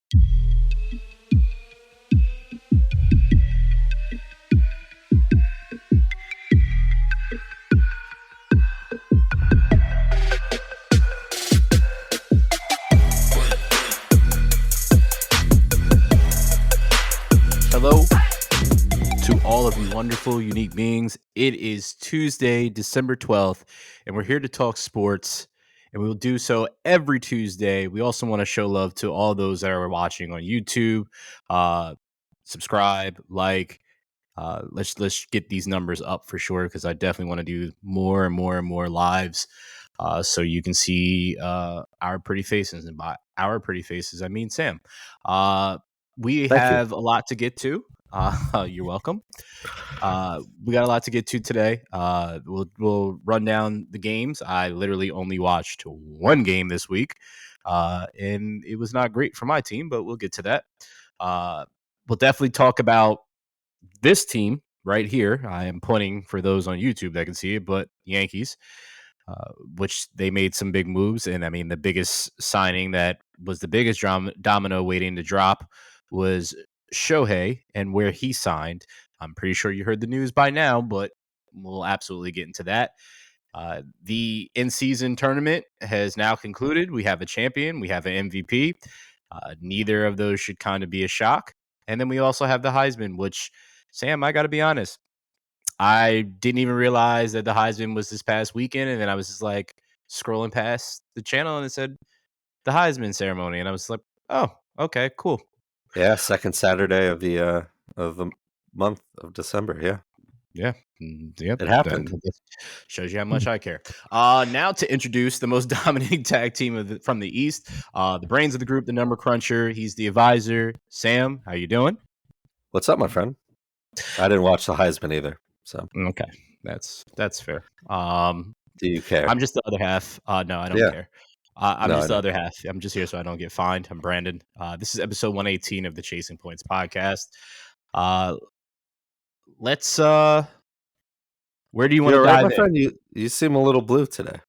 Hello to all of you wonderful, unique beings. It is Tuesday, December 12th, and we're here to talk sports, and we will do so every Tuesday. We also want to show love to all those that are watching on YouTube. Subscribe, like. Let's get these numbers up for sure, because I definitely want to do more and more and more lives, so you can see our pretty faces. And by our pretty faces, I mean Sam. We Thank you. have a lot to get to. You're welcome. We got a lot to get to today. We'll run down the games. I literally only watched one game this week, and it was not great for my team, but we'll get to that. We'll definitely talk about this team right here. I am pointing for those on YouTube that can see it, but Yankees, which they made some big moves. And I mean, the biggest signing that was the biggest domino waiting to drop was Shohei and where he signed. I'm pretty sure you heard the news by now, but we'll absolutely get into that. The in-season tournament has now concluded. We have a champion. We have an MVP. Neither of those should kind of be a shock. And then we also have the Heisman, which, Sam, I got to be honest, I didn't even realize that the Heisman was this past weekend. And then I was just like scrolling past the channel and it said the Heisman ceremony. And I was like, oh, okay, cool. Yeah, second Saturday of the month of December. Yeah. Yep. It happened. That shows you how much I care. Now to introduce the most dominating tag team from the East, the brains of the group, the number cruncher. He's the advisor. Sam, how you doing? What's up, my friend? I didn't watch the Heisman either. So okay, that's fair. Do you care? I'm just the other half. No, I don't care. I'm No, just the other half. I'm just here so I don't get fined. I'm Branden. This is episode 118 of the Chasing Points podcast. Let's where do you want to dive my in? friend? You seem a little blue today.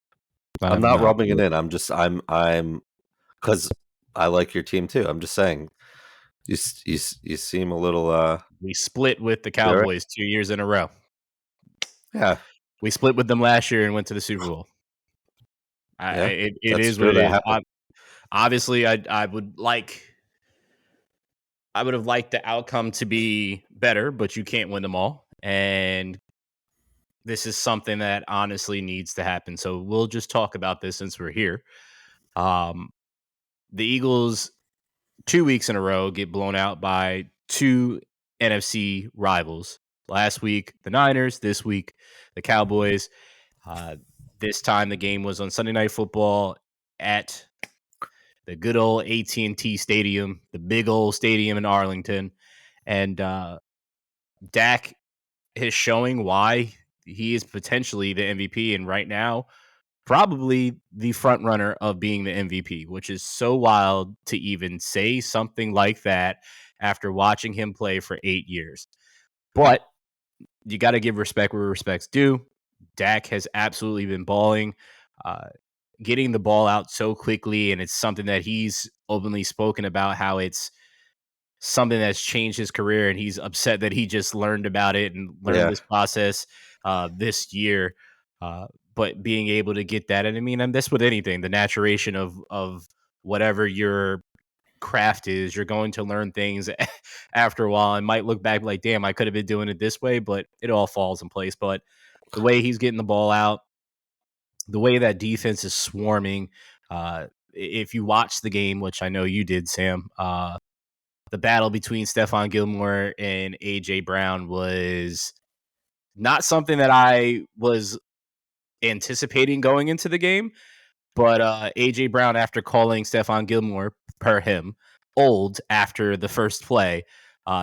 I'm not rubbing it in. I'm because I like your team too. I'm just saying you seem a little We split with the Cowboys 2 years in a row. Yeah. We split with them last year and went to the Super Bowl. It is what it is. Obviously, I would have liked the outcome to be better, but you can't win them all. And this is something that honestly needs to happen. So we'll just talk about this since we're here. The Eagles, 2 weeks in a row, get blown out by two NFC rivals. Last week, the Niners. This week, the Cowboys. This time, the game was on Sunday Night Football at the good old AT&T Stadium, the big old stadium in Arlington. And Dak is showing why he is potentially the MVP. And right now, probably the front runner of being the MVP, which is so wild to even say something like that after watching him play for 8 years. But you got to give respect where respect's due. Dak has absolutely been balling, getting the ball out so quickly, and it's something that he's openly spoken about, how it's something that's changed his career, and he's upset that he just learned about it and learned this process this year. But being able to get that, and I mean, that's with anything, the maturation of whatever your craft is, you're going to learn things after a while and might look back like, damn, I could have been doing it this way, but it all falls in place. But the way he's getting the ball out, the way that defense is swarming, if you watch the game, which I know you did, Sam, the battle between Stephon Gilmore and A.J. Brown was not something that I was anticipating going into the game. But A.J. Brown, after calling Stephon Gilmore, per him, old after the first play,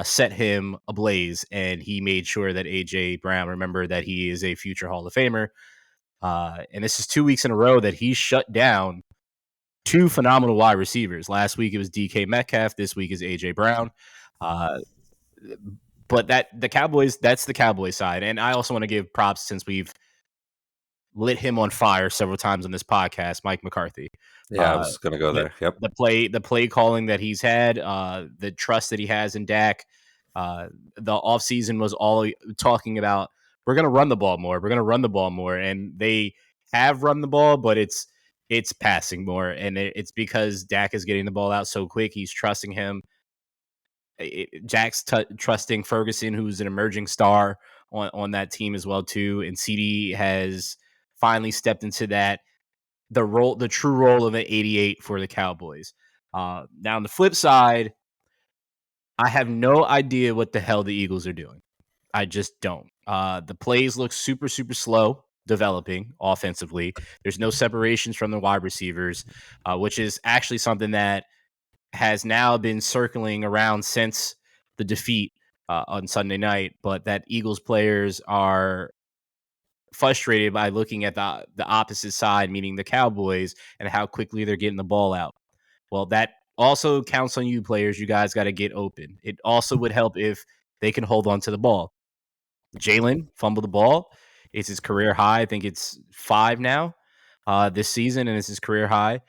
set him ablaze, and he made sure that A.J. Brown remembered that he is a future Hall of Famer. And this is 2 weeks in a row that he shut down two phenomenal wide receivers. Last week it was DK Metcalf. This week is A.J. Brown. But the Cowboys, that's the Cowboys side. And I also want to give props, since we've lit him on fire several times on this podcast, Mike McCarthy. Yeah, I was going to go there. Yep. The play calling that he's had, the trust that he has in Dak. The offseason was all talking about, we're going to run the ball more. We're going to run the ball more. And they have run the ball, but it's passing more. And it's because Dak is getting the ball out so quick. He's trusting him. Jack's trusting Ferguson, who's an emerging star on that team as well too. And CD has finally stepped into the true role of an 88 for the Cowboys. Now on the flip side, I have no idea what the hell the Eagles are doing. I just don't. The plays look super, super slow developing offensively. There's no separations from the wide receivers, which is actually something that has now been circling around since the defeat on Sunday night. But that Eagles players are frustrated by looking at the opposite side, meaning the Cowboys, and how quickly they're getting the ball out. Well, that also counts on you players. You guys got to get open. It also would help if they can hold on to the ball. Jalen fumbled the ball. It's his career high. I think it's 5 now this season, and it's his career high.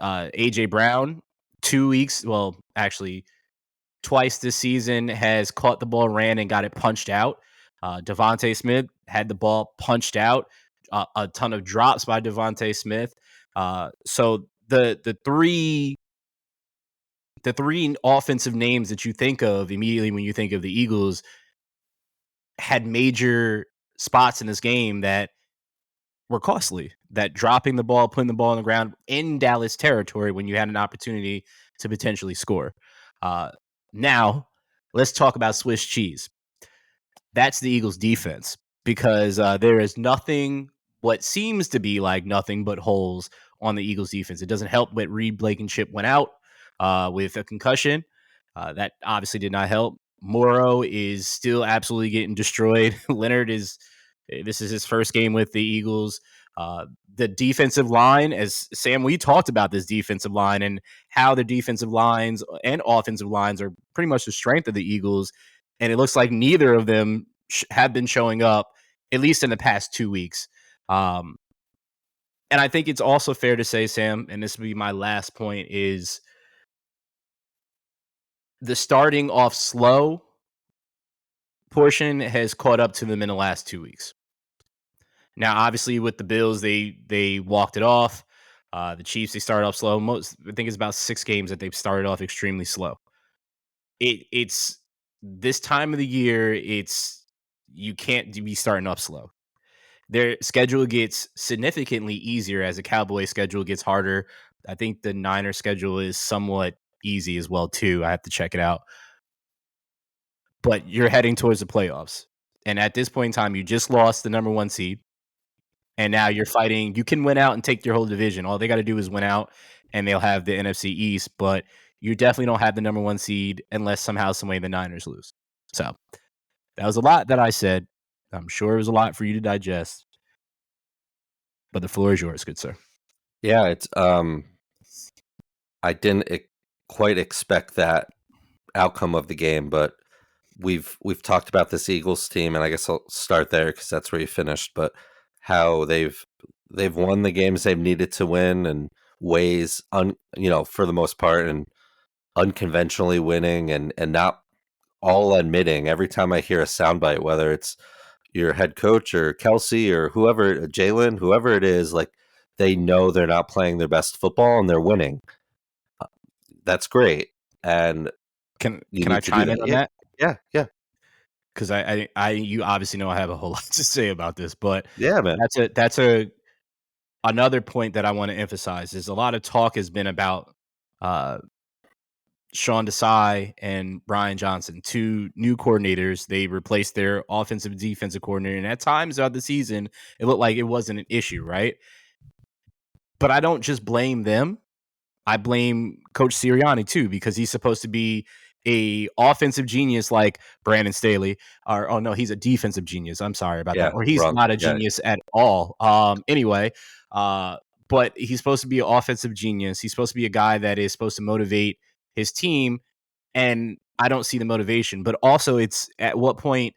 A.J. Brown, 2 weeks, well, actually twice this season, has caught the ball, ran, and got it punched out. Devontae Smith had the ball punched out. A ton of drops by Devontae Smith. So the three offensive names that you think of immediately when you think of the Eagles had major spots in this game that were costly, that dropping the ball, putting the ball on the ground in Dallas territory when you had an opportunity to potentially score. Now, let's talk about Swiss cheese. That's the Eagles defense, because there is what seems to be like nothing but holes on the Eagles defense. It doesn't help that Reed Blankenship went out with a concussion. That obviously did not help. Morrow is still absolutely getting destroyed. This is his first game with the Eagles. The defensive line, as Sam, we talked about this defensive line and how the defensive lines and offensive lines are pretty much the strength of the Eagles. And it looks like neither of them have been showing up, at least in the past 2 weeks. And I think it's also fair to say, Sam, and this will be my last point, is the starting off slow portion has caught up to them in the last 2 weeks. Now, obviously, with the Bills, they walked it off. The Chiefs, they started off slow. I think it's about 6 games that they've started off extremely slow. It's this time of the year. You can't be starting off slow. Their schedule gets significantly easier as the Cowboys schedule gets harder. I think the Niners schedule is somewhat easy as well too. I have to check it out. But you're heading towards the playoffs. And at this point in time, you just lost the number 1 seed. And now you're fighting. You can win out and take your whole division. All they got to do is win out, and they'll have the NFC East. But you definitely don't have the number 1 seed unless somehow, some way, the Niners lose. So that was a lot that I said. I'm sure it was a lot for you to digest. But the floor is yours, good sir. Yeah, it's I didn't quite expect that outcome of the game, but we've talked about this Eagles team, and I guess I'll start there because that's where you finished. But how they've won the games they've needed to win, and ways for the most part, and unconventionally winning, and not all admitting. Every time I hear a soundbite, whether it's your head coach or Kelsey or whoever, Jalen, whoever it is, like, they know they're not playing their best football and they're winning. That's great. And can I chime in on that? Yeah. Because you obviously know I have a whole lot to say about this, but yeah, man, that's another point that I want to emphasize. Is a lot of talk has been about Sean Desai and Brian Johnson, 2 new coordinators. They replaced their offensive and defensive coordinator, and at times throughout the season, it looked like it wasn't an issue, right? But I don't just blame them. I blame Coach Sirianni too, because he's supposed to be a offensive genius like Brandon Staley, or no, he's a defensive genius. I'm sorry about that. Or he's wrong. Not a genius at all. Anyway, but he's supposed to be an offensive genius. He's supposed to be a guy that is supposed to motivate his team, and I don't see the motivation. But also, it's at what point,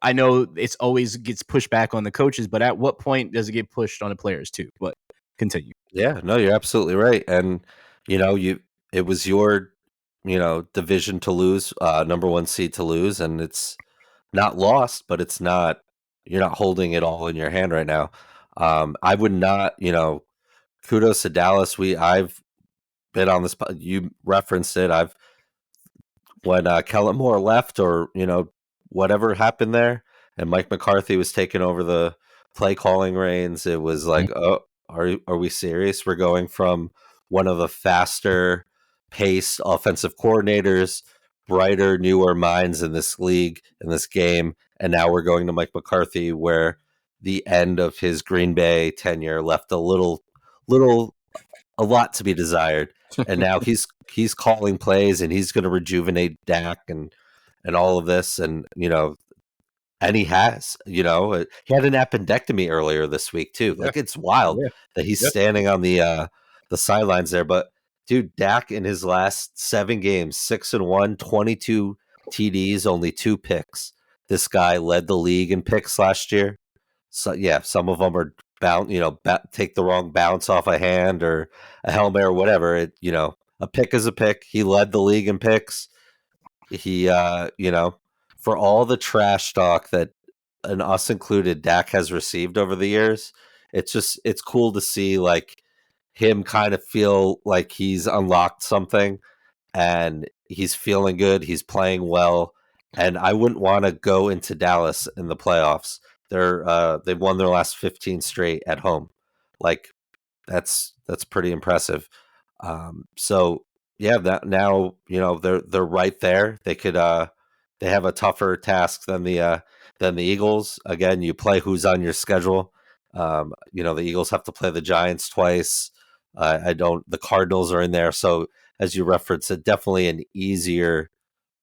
I know it's always gets pushed back on the coaches, but at what point does it get pushed on the players too? But continue. Yeah, no, you're absolutely right. And it was your division to lose, number one seed to lose, and it's not lost, but it's not you're not holding it all in your hand right now. I would not, kudos to Dallas. I've been on this. You referenced it. I've when Kellen Moore left, or whatever happened there, and Mike McCarthy was taking over the play calling reins. It was like, oh, are we serious? We're going from one of the faster paced offensive coordinators, brighter, newer minds in this league, in this game, and now we're going to Mike McCarthy, where the end of his Green Bay tenure left little a lot to be desired. And now he's calling plays, and he's going to rejuvenate Dak and all of this, and and he has, he had an appendectomy earlier this week too. Yeah, Like, it's wild yeah, that he's yep. standing on the sidelines there. But dude, Dak in his last 7 games, 6-1, 22 TDs, only 2 picks. This guy led the league in picks last year. So yeah, some of them are take the wrong bounce off a hand or a helmet or whatever. A pick is a pick. He led the league in picks. He, for all the trash talk that, and us included, Dak has received over the years, it's cool to see like him kind of feel like he's unlocked something, and he's feeling good. He's playing well, and I wouldn't want to go into Dallas in the playoffs. They've won their last 15 straight at home. Like, that's pretty impressive. So yeah, that now they're right there. They have a tougher task than the Eagles. Again, you play who's on your schedule. The Eagles have to play the Giants twice. I don't. The Cardinals are in there, so as you referenced, it definitely an easier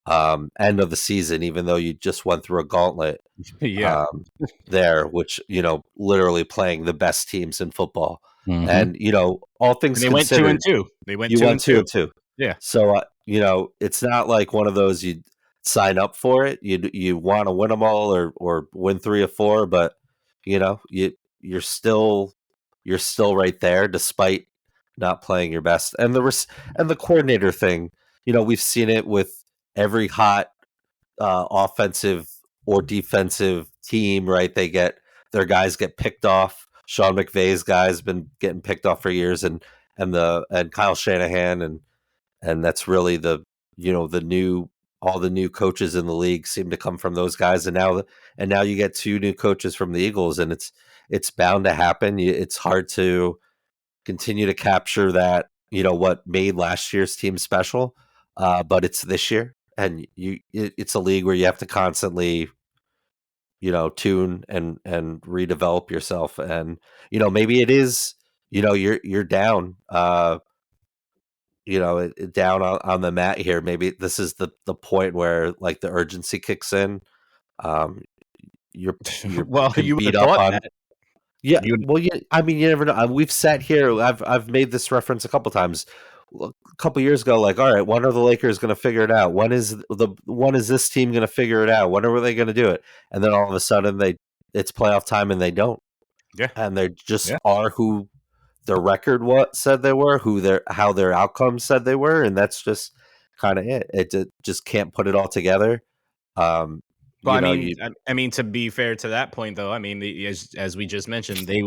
end of the season, even though you just went through a gauntlet Yeah. um, there, which literally playing the best teams in football, Hmm. and all And things they went two considered, and two. They went you two went and two two. and two. Yeah. So it's not like one of those you sign up for it. You want to win them all, or win 3 or 4, but you're still you're still right there despite not playing your best. And the coordinator thing, we've seen it with every hot offensive or defensive team, right? Their guys get picked off. Sean McVay's guys been getting picked off for years, and Kyle Shanahan, and that's really the new all the new coaches in the league seem to come from those guys, and now you get 2 new coaches from the Eagles, and it's bound to happen. It's hard to continue to capture that, what made last year's team special, but it's this year, and it's a league where you have to constantly tune and redevelop yourself, and maybe it is, you're down, down on the mat here. Maybe this is the point where like the urgency kicks in. um you're Well, been you would beat have up thought on. that. Yeah, You well, yeah. I mean, you never know. We've sat here. I've made this reference a couple times. A couple years ago, like, all right, when are the Lakers going to figure it out? When is this team going to figure it out? When are they going to do it? And then all of a sudden, it's playoff time, and they don't, yeah, and they just yeah. are who their record what said they were, how their outcomes said they were, and that's just kind of it. Just can't put it all together. Um, Well, you know, you I mean, to be fair to that point, though, I mean, as we just mentioned, they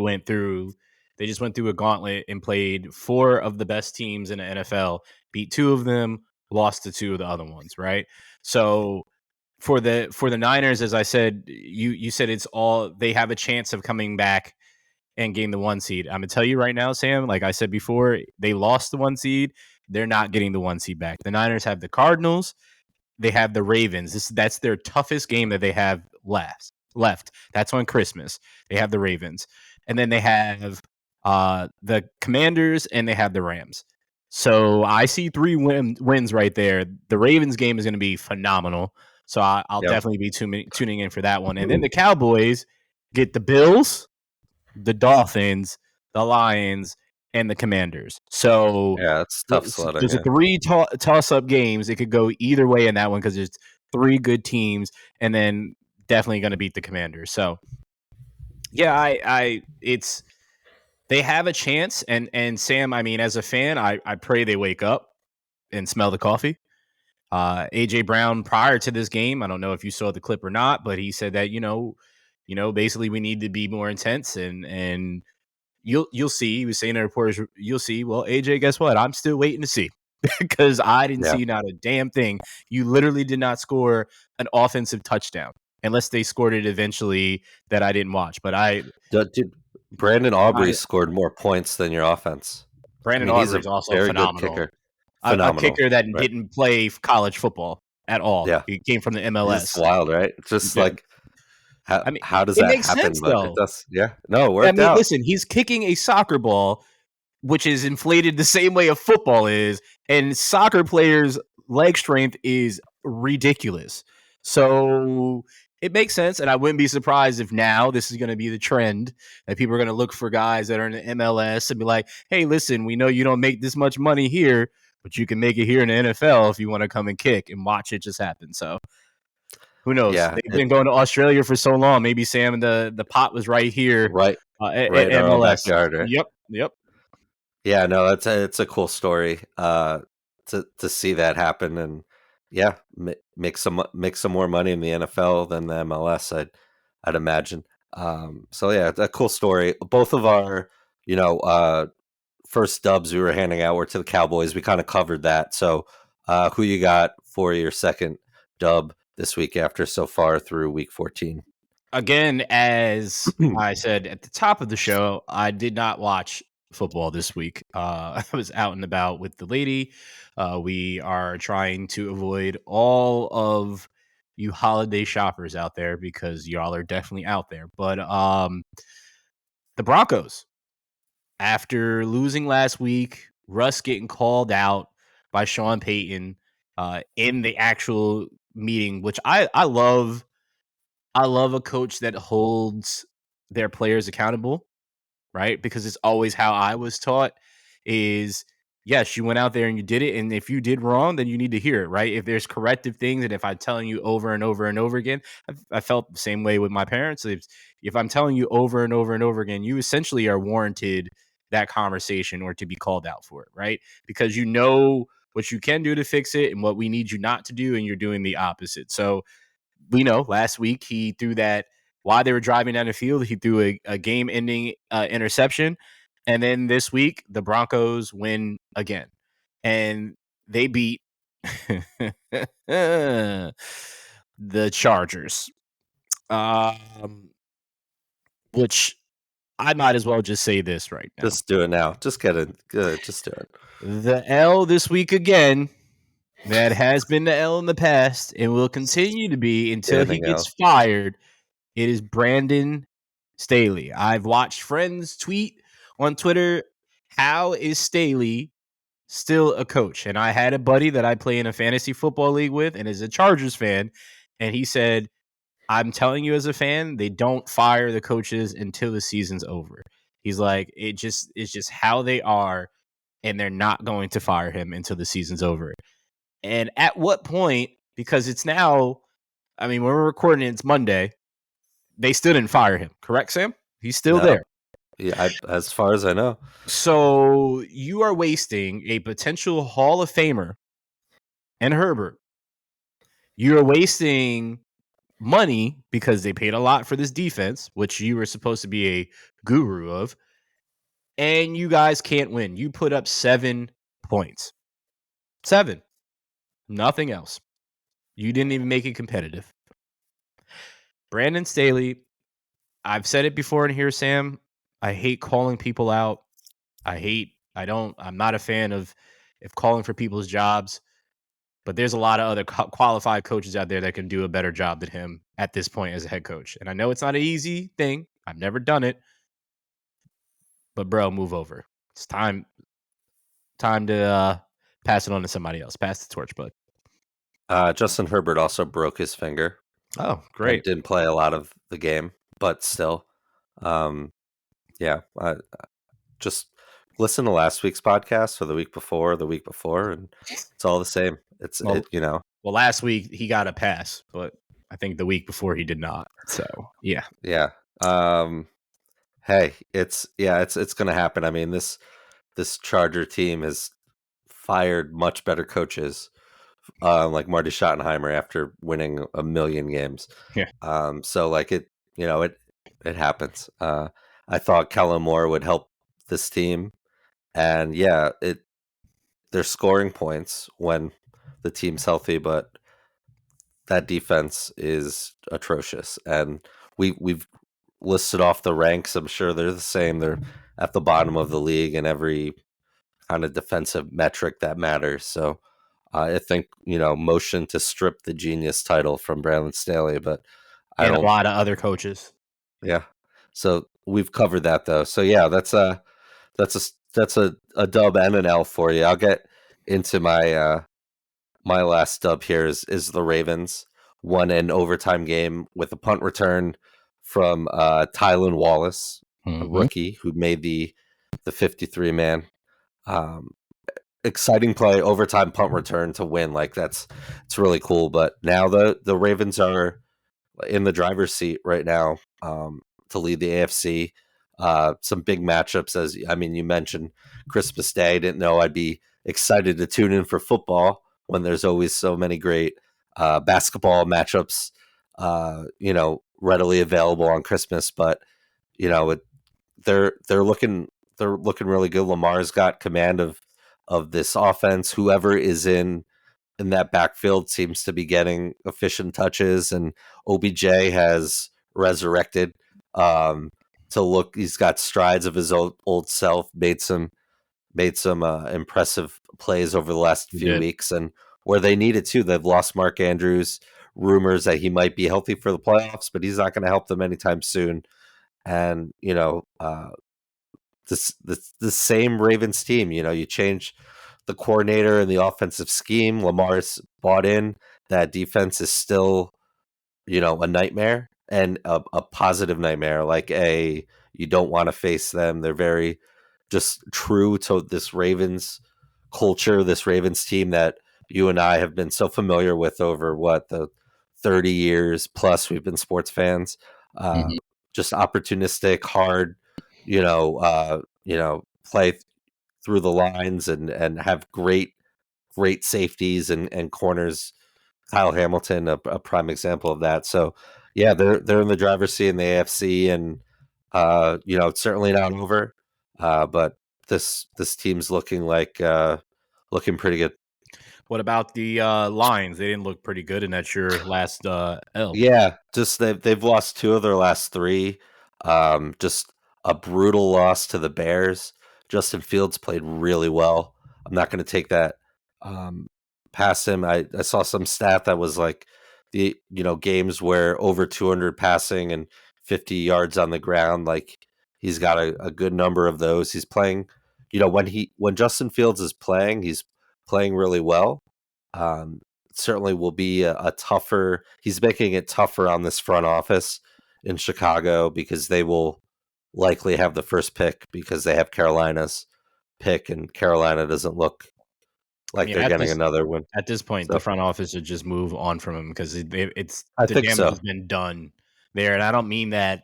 just went through a gauntlet and played 4 of the best teams in the NFL, beat 2 of them, lost to 2 of the other ones, right? So for the Niners, as I said, you said it's all they have a chance of coming back and getting the 1 seed. I'm gonna tell you right now, Sam. Like I said before, they lost the 1 seed. They're not getting the 1 seed back. The Niners have the Cardinals, they have the Ravens. That's their toughest game that they have left. That's on Christmas. They have the Ravens, and then they have the Commanders, and they have the Rams. So I see 3 wins right there. The Ravens game is going to be phenomenal. So I'll yep, definitely be tuning in for that one. And then the Cowboys get the Bills, the Dolphins, the Lions, and the Commanders. So yeah, it's tough sledding. there's a Yeah, 3 toss-up games. It could go either way in that one because there's 3 good teams, and then definitely going to beat the Commanders. So yeah, I it's They have a chance, and Sam, I mean, as a fan, I pray they wake up and smell the coffee. AJ Brown, prior to this game, I don't know if you saw the clip or not, but he said that basically we need to be more intense, and you'll see. He was saying to reporters, you'll see. Well, AJ, guess what? I'm still waiting to see because I didn't Yeah. see not a damn thing. You literally did not score an offensive touchdown unless they scored it eventually that I didn't watch. But Dude, Brandon Aubrey scored more points than your offense. I Brandon mean, he's Aubrey a is also very good phenomenal. kicker. A Phenomenal, kicker that right? didn't play college football at all. Yeah. He came from the It's MLS. wild, right? Just Yeah. like how I mean, how does it that makes happen? sense But it though. does. Yeah. No, it I worked mean, out. listen, he's kicking a soccer ball, which is inflated the same way a football is, and soccer players' leg strength is ridiculous. So it makes sense, and I wouldn't be surprised if now this is going to be the trend that people are going to look for guys that are in the MLS and be like, "Hey, listen, we know you don't make this much money here, but you can make it here in the NFL if you want to come and kick and watch it just happen." So who knows? Yeah. They've been going to Australia for so long. Maybe Sam, the pot was right here Right. at Right in our own MLS. backyard, right? Yep. Yeah, no, it's a cool story to see that happen, and yeah, make some more money in the NFL than the MLS. I'd imagine. So yeah, it's a cool story. Both of our you know first dubs we were handing out were to the Cowboys. We kind of covered that. So who you got for your second dub this week after so far through week 14? Again, as I said at the top of the show, I did not watch football this week. I was out and about with the lady. We are trying to avoid all of you holiday shoppers out there because y'all are definitely out there. But the Broncos, after losing last week, Russ getting called out by Sean Payton in the actual meeting, which I love. I love a coach that holds their players accountable, right? Because it's always how I was taught is yes, you went out there and you did it. And if you did wrong, then you need to hear it, right? If there's corrective things, and if I'm telling you over and over and over again, I felt the same way with my parents. If I'm telling you over and over and over again, you essentially are warranted that conversation or to be called out for it, right? Because you know what you can do to fix it and what we need you not to do, and you're doing the opposite. So we know last week he threw that while they were driving down the field, he threw a game ending interception. And then this week, the Broncos win again. And they beat the Chargers, which I might as well just say this right now. Just do it now. Just get it. Just do it. The L this week again. That has been the L in the past and will continue to be until he Standing gets out. fired. It is Brandon Staley. I've watched friends tweet on Twitter, how is Staley still a coach? And I had a buddy that I play in a fantasy football league with and is a Chargers fan. And he said, I'm telling you as a fan, they don't fire the coaches until the season's over. He's like, it's just how they are, and they're not going to fire him until the season's over. And at what point, because it's now, I mean, when we're recording, it's Monday, they still didn't fire him, correct, Sam? He's still No. there. Yeah, as far as I know. So you are wasting a potential Hall of Famer and Herbert. You're wasting money because they paid a lot for this defense, which you were supposed to be a guru of, and you guys can't win. You put up 7 points. 7. Nothing else. You didn't even make it competitive. Brandon Staley, I've said it before in here, Sam. I hate calling people out. I'm not a fan of calling for people's jobs, but there's a lot of other qualified coaches out there that can do a better job than him at this point as a head coach. And I know it's not an easy thing. I've never done it, but bro, move over. It's time to pass it on to somebody else. Pass the torch, bud. Justin Herbert also broke his finger Oh, and great. didn't play a lot of the game, but still, yeah. Just listen to last week's podcast or the week before, and it's all the same. Well, last week he got a pass, but I think the week before he did not. So yeah. Yeah. Hey, it's going to happen. I mean, this Charger team has fired much better coaches, like Marty Schottenheimer after winning a million games. Yeah. So like it happens. I thought Kellen Moore would help this team, and yeah, they're scoring points when the team's healthy, but that defense is atrocious. And we've listed off the ranks. I'm sure they're the same. They're at the bottom of the league in every kind of defensive metric that matters. So I think motion to strip the genius title from Brandon Staley, but I And a don't. lot of other coaches. Yeah. So we've covered that though. So yeah, that's a dub and an L for you. I'll get into my last dub here is the Ravens won an overtime game with a punt return from Tylan Wallace, a Mm-hmm. rookie who made the 53 man. Um, Exciting play, overtime punt return to win. Like it's really cool. But now the Ravens are in the driver's seat right now, to lead the AFC. Some big matchups, as I mean, you mentioned Christmas Day. I didn't know I'd be excited to tune in for football when there's always so many great basketball matchups, readily available on Christmas. But you know, it, they're looking they're looking really good. Lamar's got command of this offense. Whoever is in that backfield seems to be getting efficient touches, and OBJ has resurrected, to look. He's got strides of his old self. Made some impressive plays over the last You few did. weeks, and where they needed to, they've lost Mark Andrews. Rumors that he might be healthy for the playoffs, but he's not going to help them anytime soon. And the same Ravens team. You change the coordinator and the offensive scheme. Lamar's bought in. That defense is still, a nightmare, and a positive nightmare. Like you don't want to face them. They're very just true to this Ravens culture, this Ravens team that you and I have been so familiar with over the 30 years plus we've been sports fans. Uh, Mhm. just opportunistic, hard, play through the lines and have great safeties and corners. Kyle Hamilton, a prime example of that. So yeah, they're in the driver's seat in the AFC, and it's certainly not over. But this team's looking pretty good. What about the Lions? They didn't look pretty good, and that's your last L. Yeah, just they've lost two of their last three. Just a brutal loss to the Bears. Justin Fields played really well. I'm not going to take that um, past him. I saw some stat that was like the games where over 200 passing and 50 yards on the ground. Like he's got a good number of those. He's playing. When Justin Fields is playing, he's playing really well. Um, Certainly will be a tougher. He's making it tougher on this front office in Chicago because they will likely have the first pick because they have Carolina's pick, and Carolina doesn't look I like mean, they're getting another win. at this point, the So front office should just move on from him because it's I the think damage so. has been done there, and I don't mean that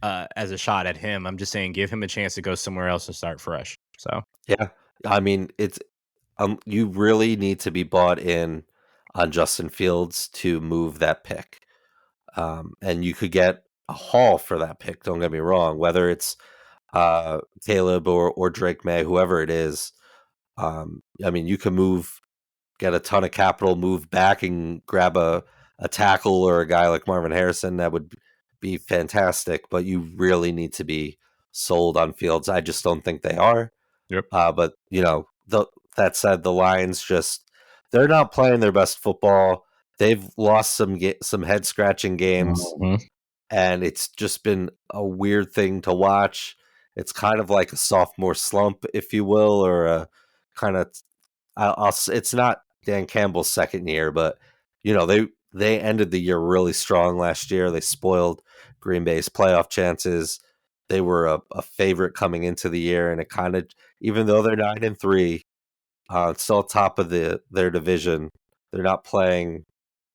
as a shot at him. I'm just saying give him a chance to go somewhere else and start fresh. So Yeah, I mean it's you really need to be bought in on Justin Fields to move that pick, and you could get a haul for that pick. Don't get me wrong, whether it's Caleb or Drake May, whoever it is. I mean, you can get a ton of capital, move back and grab a tackle or a guy like Marvin Harrison. That would be fantastic, but you really need to be sold on Fields. I just don't think they are. yep. But that said, the Lions they're not playing their best football. They've lost some head scratching games, Mhm. and it's just been a weird thing to watch. It's kind of like a sophomore slump, if you will, or a kind of. It's not Dan Campbell's second year, but they ended the year really strong last year. They spoiled Green Bay's playoff chances. They were a favorite coming into the year, and it kind of, even though they're 9-3, still top of their division, they're not playing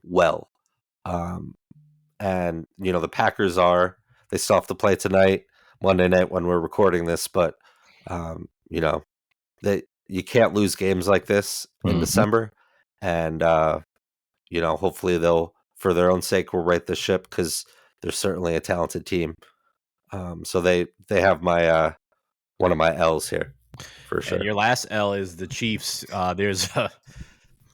well. Um, and the Packers are. They still have to play tonight. Monday night when we're recording this, but you know, you can't lose games like this in Mhm. December, and hopefully they'll, for their own sake, will right the ship because they're certainly a talented team. So they have my one of my L's here for And sure. your last L is the Chiefs. There's a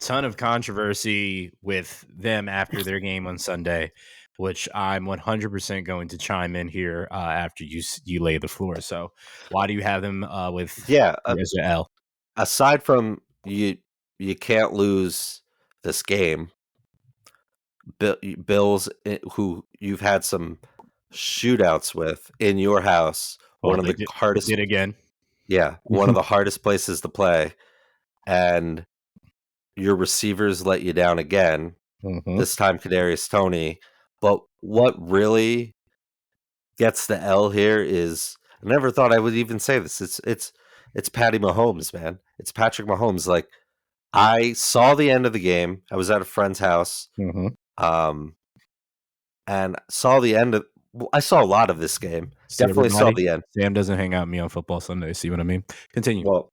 ton of controversy with them after their game on Sunday, which I'm 100% going to chime in here after you lay the floor. So, why do you have them with Yeah, as your L? aside from you can't lose this game. Bills, who you've had some shootouts with in your house, Well, one of the they hardest, did again. yeah, one of the hardest places to play, and your receivers let you down again. Mhm. This time, Kadarius Toney. But what really gets the L here is, I never thought I would even say this. It's Patty Mahomes, man. It's Patrick Mahomes. Like, I saw the end of the game. I was at a friend's house. Mhm. Um, and saw the end of. I saw a lot of this game. See Definitely saw everybody. the end. Sam doesn't hang out with me on football Sunday. See what I mean? Continue. Well,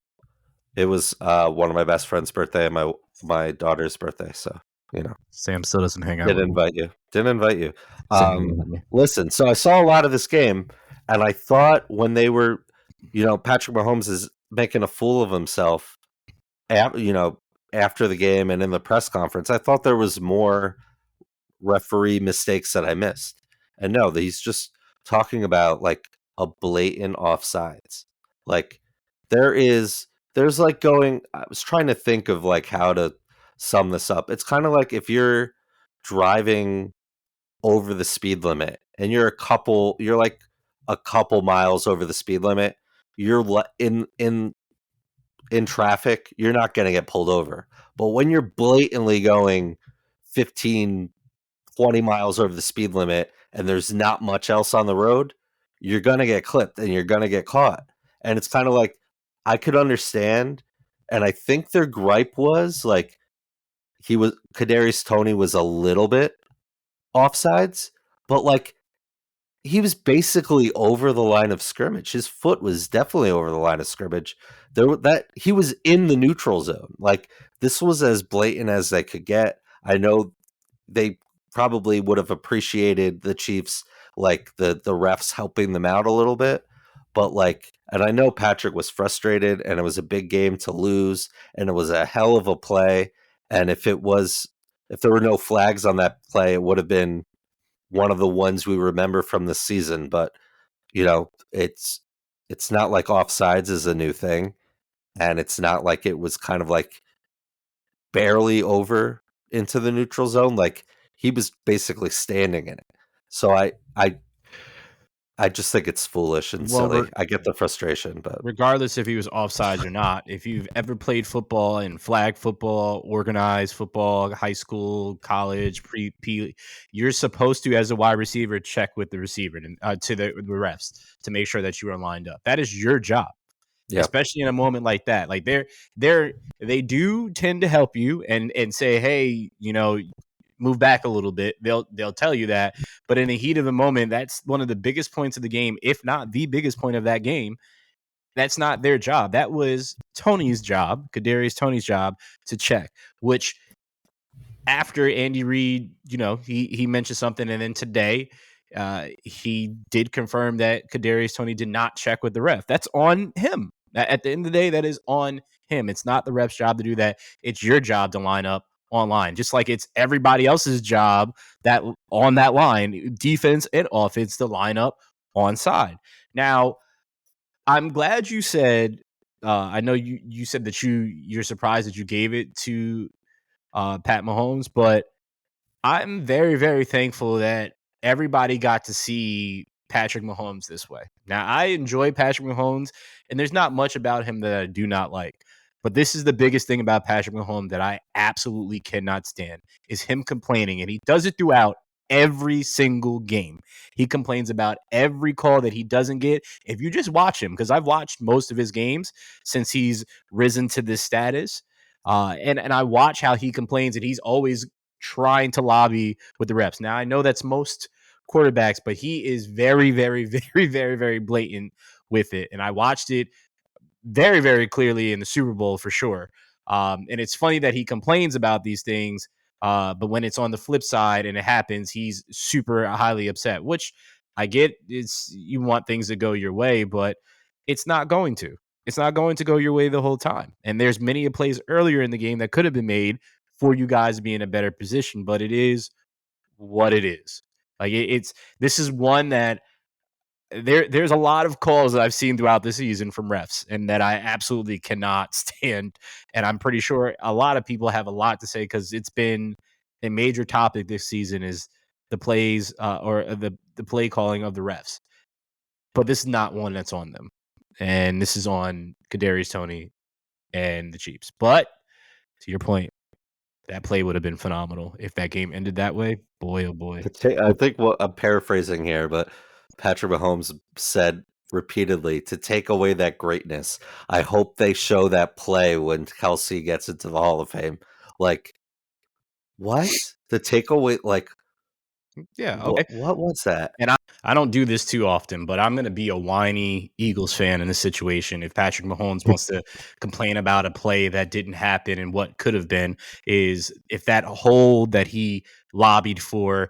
it was one of my best friend's birthday and my daughter's birthday, so you know, Sam still doesn't hang out with didn't me. invite you. Didn't invite you. Sam doesn't let me. Listen, so I saw a lot of this game, and I thought when they were, Patrick Mahomes is making a fool of himself, after the game and in the press conference. I thought there was more referee mistakes that I missed. And no, he's just talking about like a blatant offsides. Like there's like going, I was trying to think of like how to sum this up. It's kind of like if you're driving over the speed limit and you're like a couple miles over the speed limit, you're in traffic, you're not going to get pulled over. But when you're blatantly going 15 20 miles over the speed limit and there's not much else on the road, you're going to get clipped and you're going to get caught. And it's kind of like, I could understand. And I think their gripe was like, Kadarius Toney was a little bit offsides, but like, he was basically over the line of scrimmage. His foot was definitely over the line of scrimmage. That he was in the neutral zone. Like, this was as blatant as they could get. I know they probably would have appreciated the Chiefs, like the refs helping them out a little bit. But like, and I know Patrick was frustrated and it was a big game to lose and it was a hell of a play. And if there were no flags on that play, it would have been one of the ones we remember from the season. But it's not like offsides is a new thing. And it's not like it was kind of like barely over into the neutral zone. Like, he was basically standing in it. So I just think it's foolish and Well, silly. I get the frustration, but regardless if he was offsides or not, if you've ever played football and flag football, organized football, high school, college, pre, you're supposed to, as a wide receiver, check with the receiver to the refs to make sure that you are lined up. That is your job, yeah, especially in a moment like that. Like they do tend to help you and say, hey, move back a little bit. They'll tell you that, but in the heat of the moment, that's one of the biggest points of the game, if not the biggest point of that game. That's not their job. That was Tony's job, Kadarius Tony's job to check. Which after Andy Reid, he mentioned something, and then today he did confirm that Kadarius Toney did not check with the ref. That's on him. At the end of the day, that is on him. It's not the ref's job to do that. It's your job to line up online, just like it's everybody else's job that on that line, defense and offense, to line up on side. Now, I'm glad you said. I know you said that you're surprised that you gave it to Pat Mahomes, but I'm very, very thankful that everybody got to see Patrick Mahomes this way. Now, I enjoy Patrick Mahomes, and there's not much about him that I do not like. But this is the biggest thing about Patrick Mahomes that I absolutely cannot stand is him complaining, and he does it throughout every single game. He complains about every call that he doesn't get. If you just watch him, because I've watched most of his games since he's risen to this status, and I watch how he complains, and he's always trying to lobby with the reps. Now, I know that's most quarterbacks, but he is very, very, very, very, very blatant with it. And I watched it very, very clearly in the Super Bowl for sure. And it's funny that he complains about these things, but when it's on the flip side and it happens, he's super highly upset, which I get. It's you want things to go your way, but it's not going to. It's not going to go your way the whole time. And there's many plays earlier in the game that could have been made for you guys to be in a better position, but it is what it is. Like it's this is one that there's a lot of calls that I've seen throughout the season from refs and that I absolutely cannot stand. And I'm pretty sure a lot of people have a lot to say because it's been a major topic this season is the plays or the play calling of the refs. But this is not one that's on them. And this is on Kadarius Toney and the Chiefs. But to your point, that play would have been phenomenal if that game ended that way. Boy, oh boy. I think what I'm paraphrasing here, but Patrick Mahomes said repeatedly to take away that greatness. I hope they show that play when Kelsey gets into the Hall of Fame. Like, what? To take away, like, Yeah, okay. what was that? And I don't do this too often, but I'm going to be a whiny Eagles fan in this situation. If Patrick Mahomes wants to complain about a play that didn't happen and what could have been, is if that hold that he lobbied for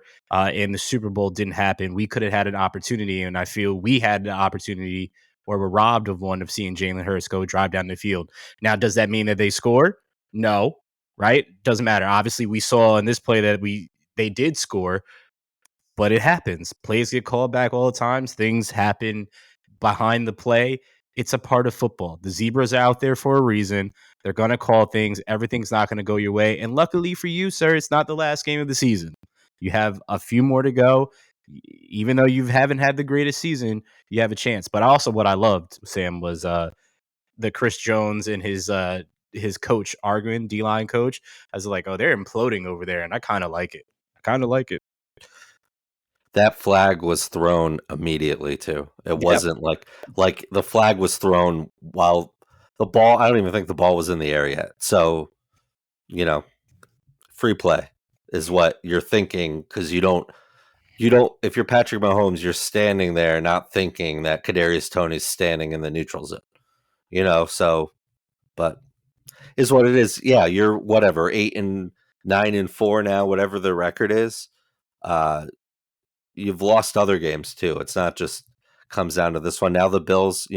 in the Super Bowl didn't happen, we could have had an opportunity. And I feel we had the opportunity or were robbed of one of seeing Jalen Hurts go drive down the field. Now, does that mean that they scored? No, right? Doesn't matter. Obviously, we saw in this play that they did score, but it happens. Plays get called back all the times. Things happen behind the play. It's a part of football. The zebras are out there for a reason. They're going to call things. Everything's not going to go your way. And luckily for you, sir, it's not the last game of the season. You have a few more to go. Even though you haven't had the greatest season, you have a chance. But also what I loved, Sam, was the Chris Jones and his coach arguing, D-line coach. I was like, oh, they're imploding over there. And I kind of like it. That flag was thrown immediately too. It Yep. wasn't like the flag was thrown while the ball. I don't even think the ball was in the air yet. So, free play is what you're thinking because you don't. If you're Patrick Mahomes, you're standing there not thinking that Kadarius Toney's standing in the neutral zone. So, but is what it is. Yeah, you're whatever 8-9-4 now, whatever the record is. You've lost other games too. It's not just comes down to this one. Now the Bills,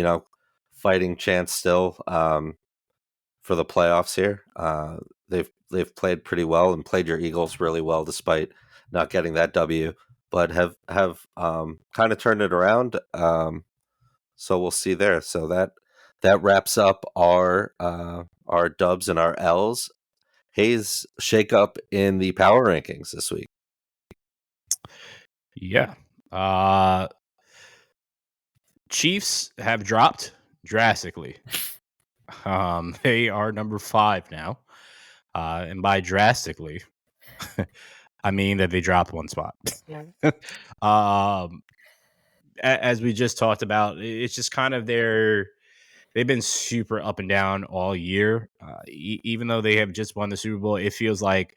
fighting chance still for the playoffs here. They've played pretty well and played your Eagles really well despite not getting that W, but have kind of turned it around. So we'll see there. So that wraps up our dubs and our L's. Hayes, shakeup in the power rankings this week. Yeah. Chiefs have dropped drastically. They are number 5 now. And by drastically, I mean that they dropped one spot. As we just talked about, it's just kind of they've been super up and down all year. Even though they have just won the Super Bowl, it feels like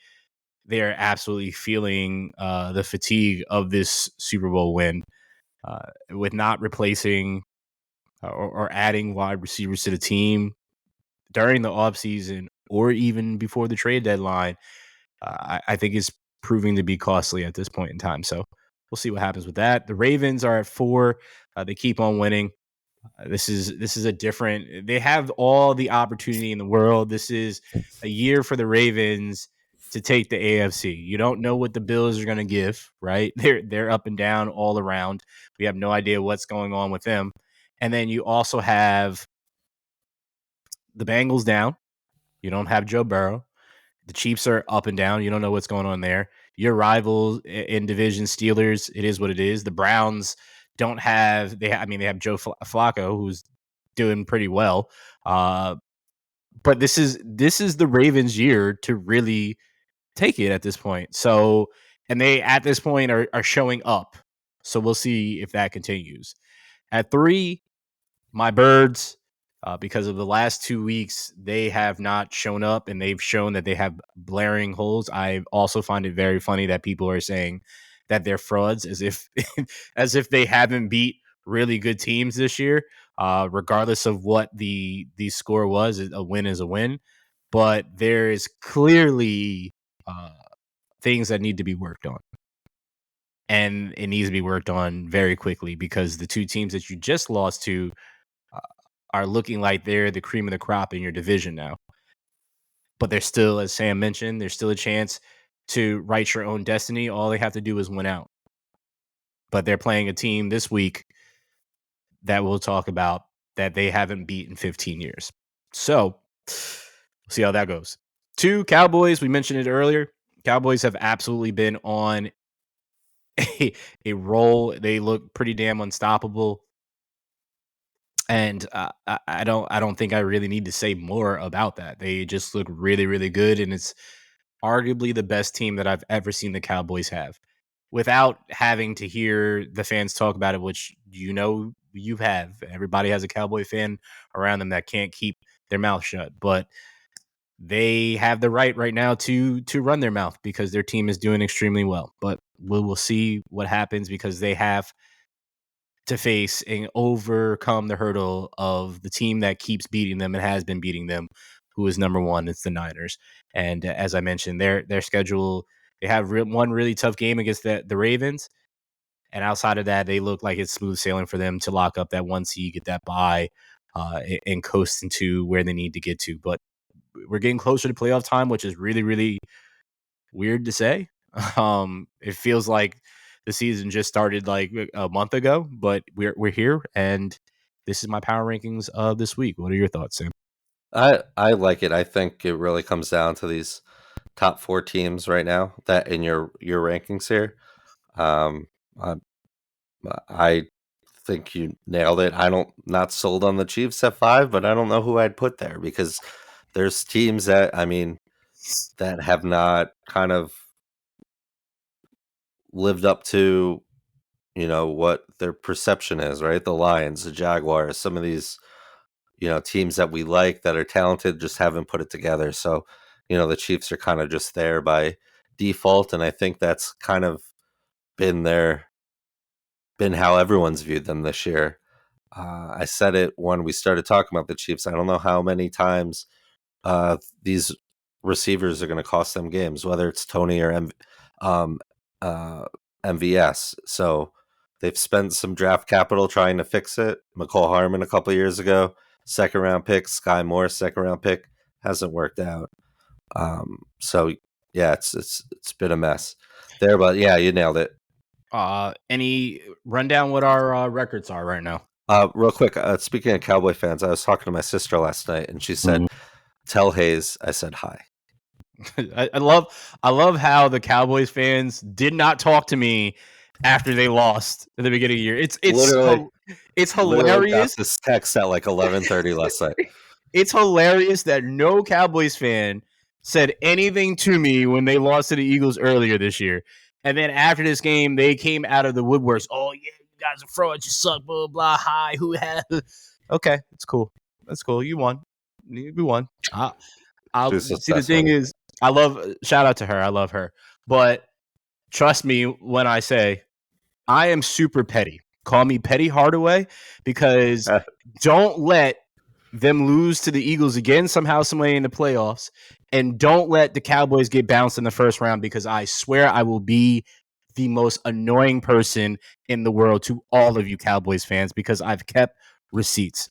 they're absolutely feeling the fatigue of this Super Bowl win with not replacing or adding wide receivers to the team during the offseason or even before the trade deadline. I think it's proving to be costly at this point in time. So we'll see what happens with that. The Ravens are at 4. They keep on winning. This is a different. They have all the opportunity in the world. This is a year for the Ravens to take the AFC. You don't know what the Bills are going to give, right? They're up and down all around. We have no idea what's going on with them. And then you also have the Bengals down. You don't have Joe Burrow. The Chiefs are up and down. You don't know what's going on there. Your rivals in division, Steelers, it is what it is. The Browns don't have they have Joe Flacco, who's doing pretty well. But this is the Ravens' year to really take it at this point. So, and they at this point are showing up. So we'll see if that continues. At 3, my Birds, because of the last 2 weeks, they have not shown up and they've shown that they have blaring holes. I also find it very funny that people are saying that they're frauds, as if as if they haven't beat really good teams this year. Regardless of what the score was, a win is a win. But there is clearly uh, things that need to be worked on, and it needs to be worked on very quickly because the two teams that you just lost to uh, are looking like they're the cream of the crop in your division now. But there's still, as Sam mentioned, there's still a chance to write your own destiny. All they have to do is win out. But they're playing a team this week that we'll talk about that they haven't beat in 15 years. So, see how that goes. Two, Cowboys, we mentioned it earlier. Cowboys have absolutely been on a roll. They look pretty damn unstoppable. And I don't think I really need to say more about that. They just look really, really good, and it's arguably the best team that I've ever seen the Cowboys have, without having to hear the fans talk about it, which you have. Everybody has a Cowboy fan around them that can't keep their mouth shut, but they have the right now to run their mouth because their team is doing extremely well. But we will see what happens because they have to face and overcome the hurdle of the team that keeps beating them and has been beating them, who is number one. It's the Niners. And as I mentioned, their schedule, they have one really tough game against the Ravens. And outside of that, they look like it's smooth sailing for them to lock up that one seed, get that bye, and coast into where they need to get to. But we're getting closer to playoff time, which is really, really weird to say. It feels like the season just started like a month ago, but we're here, and this is my power rankings of this week. What are your thoughts, Sam? I like it. I think it really comes down to these top four teams right now that in your rankings here. Um, I, I think you nailed it. I don't not sold on the Chiefs at 5, but I don't know who I'd put there because there's teams that that have not kind of lived up to what their perception is, right? The Lions, the Jaguars, some of these teams that we like that are talented just haven't put it together. So the Chiefs are kind of just there by default, and I think that's kind of been been how everyone's viewed them this year. I said it when we started talking about the Chiefs. I don't know how many times these receivers are going to cost them games, whether it's Tony or um, MVS. So they've spent some draft capital trying to fix it. McCall Harmon a couple years ago, second round pick. Sky Moore, second round pick, hasn't worked out. So yeah, it's been a mess there, but yeah, you nailed it. Any rundown what our records are right now? Real quick, speaking of Cowboy fans, I was talking to my sister last night, and she said, "Tell Hayes I said hi." I love how the Cowboys fans did not talk to me after they lost at the beginning of the year. It's Literally got hilarious. this text at like 11:30 last night. It's hilarious that no Cowboys fan said anything to me when they lost to the Eagles earlier this year. And then after this game, they came out of the woodworks. Oh, yeah, you guys are frauds. You suck, blah, blah, hi. Who has. Okay, it's cool. That's cool. You won. We won. I'll see. The thing is, shout out to her. I love her. But trust me when I say I am super petty. Call me Petty Hardaway because don't let them lose to the Eagles again somehow, some way in the playoffs, and don't let the Cowboys get bounced in the first round because I swear I will be the most annoying person in the world to all of you Cowboys fans because I've kept receipts.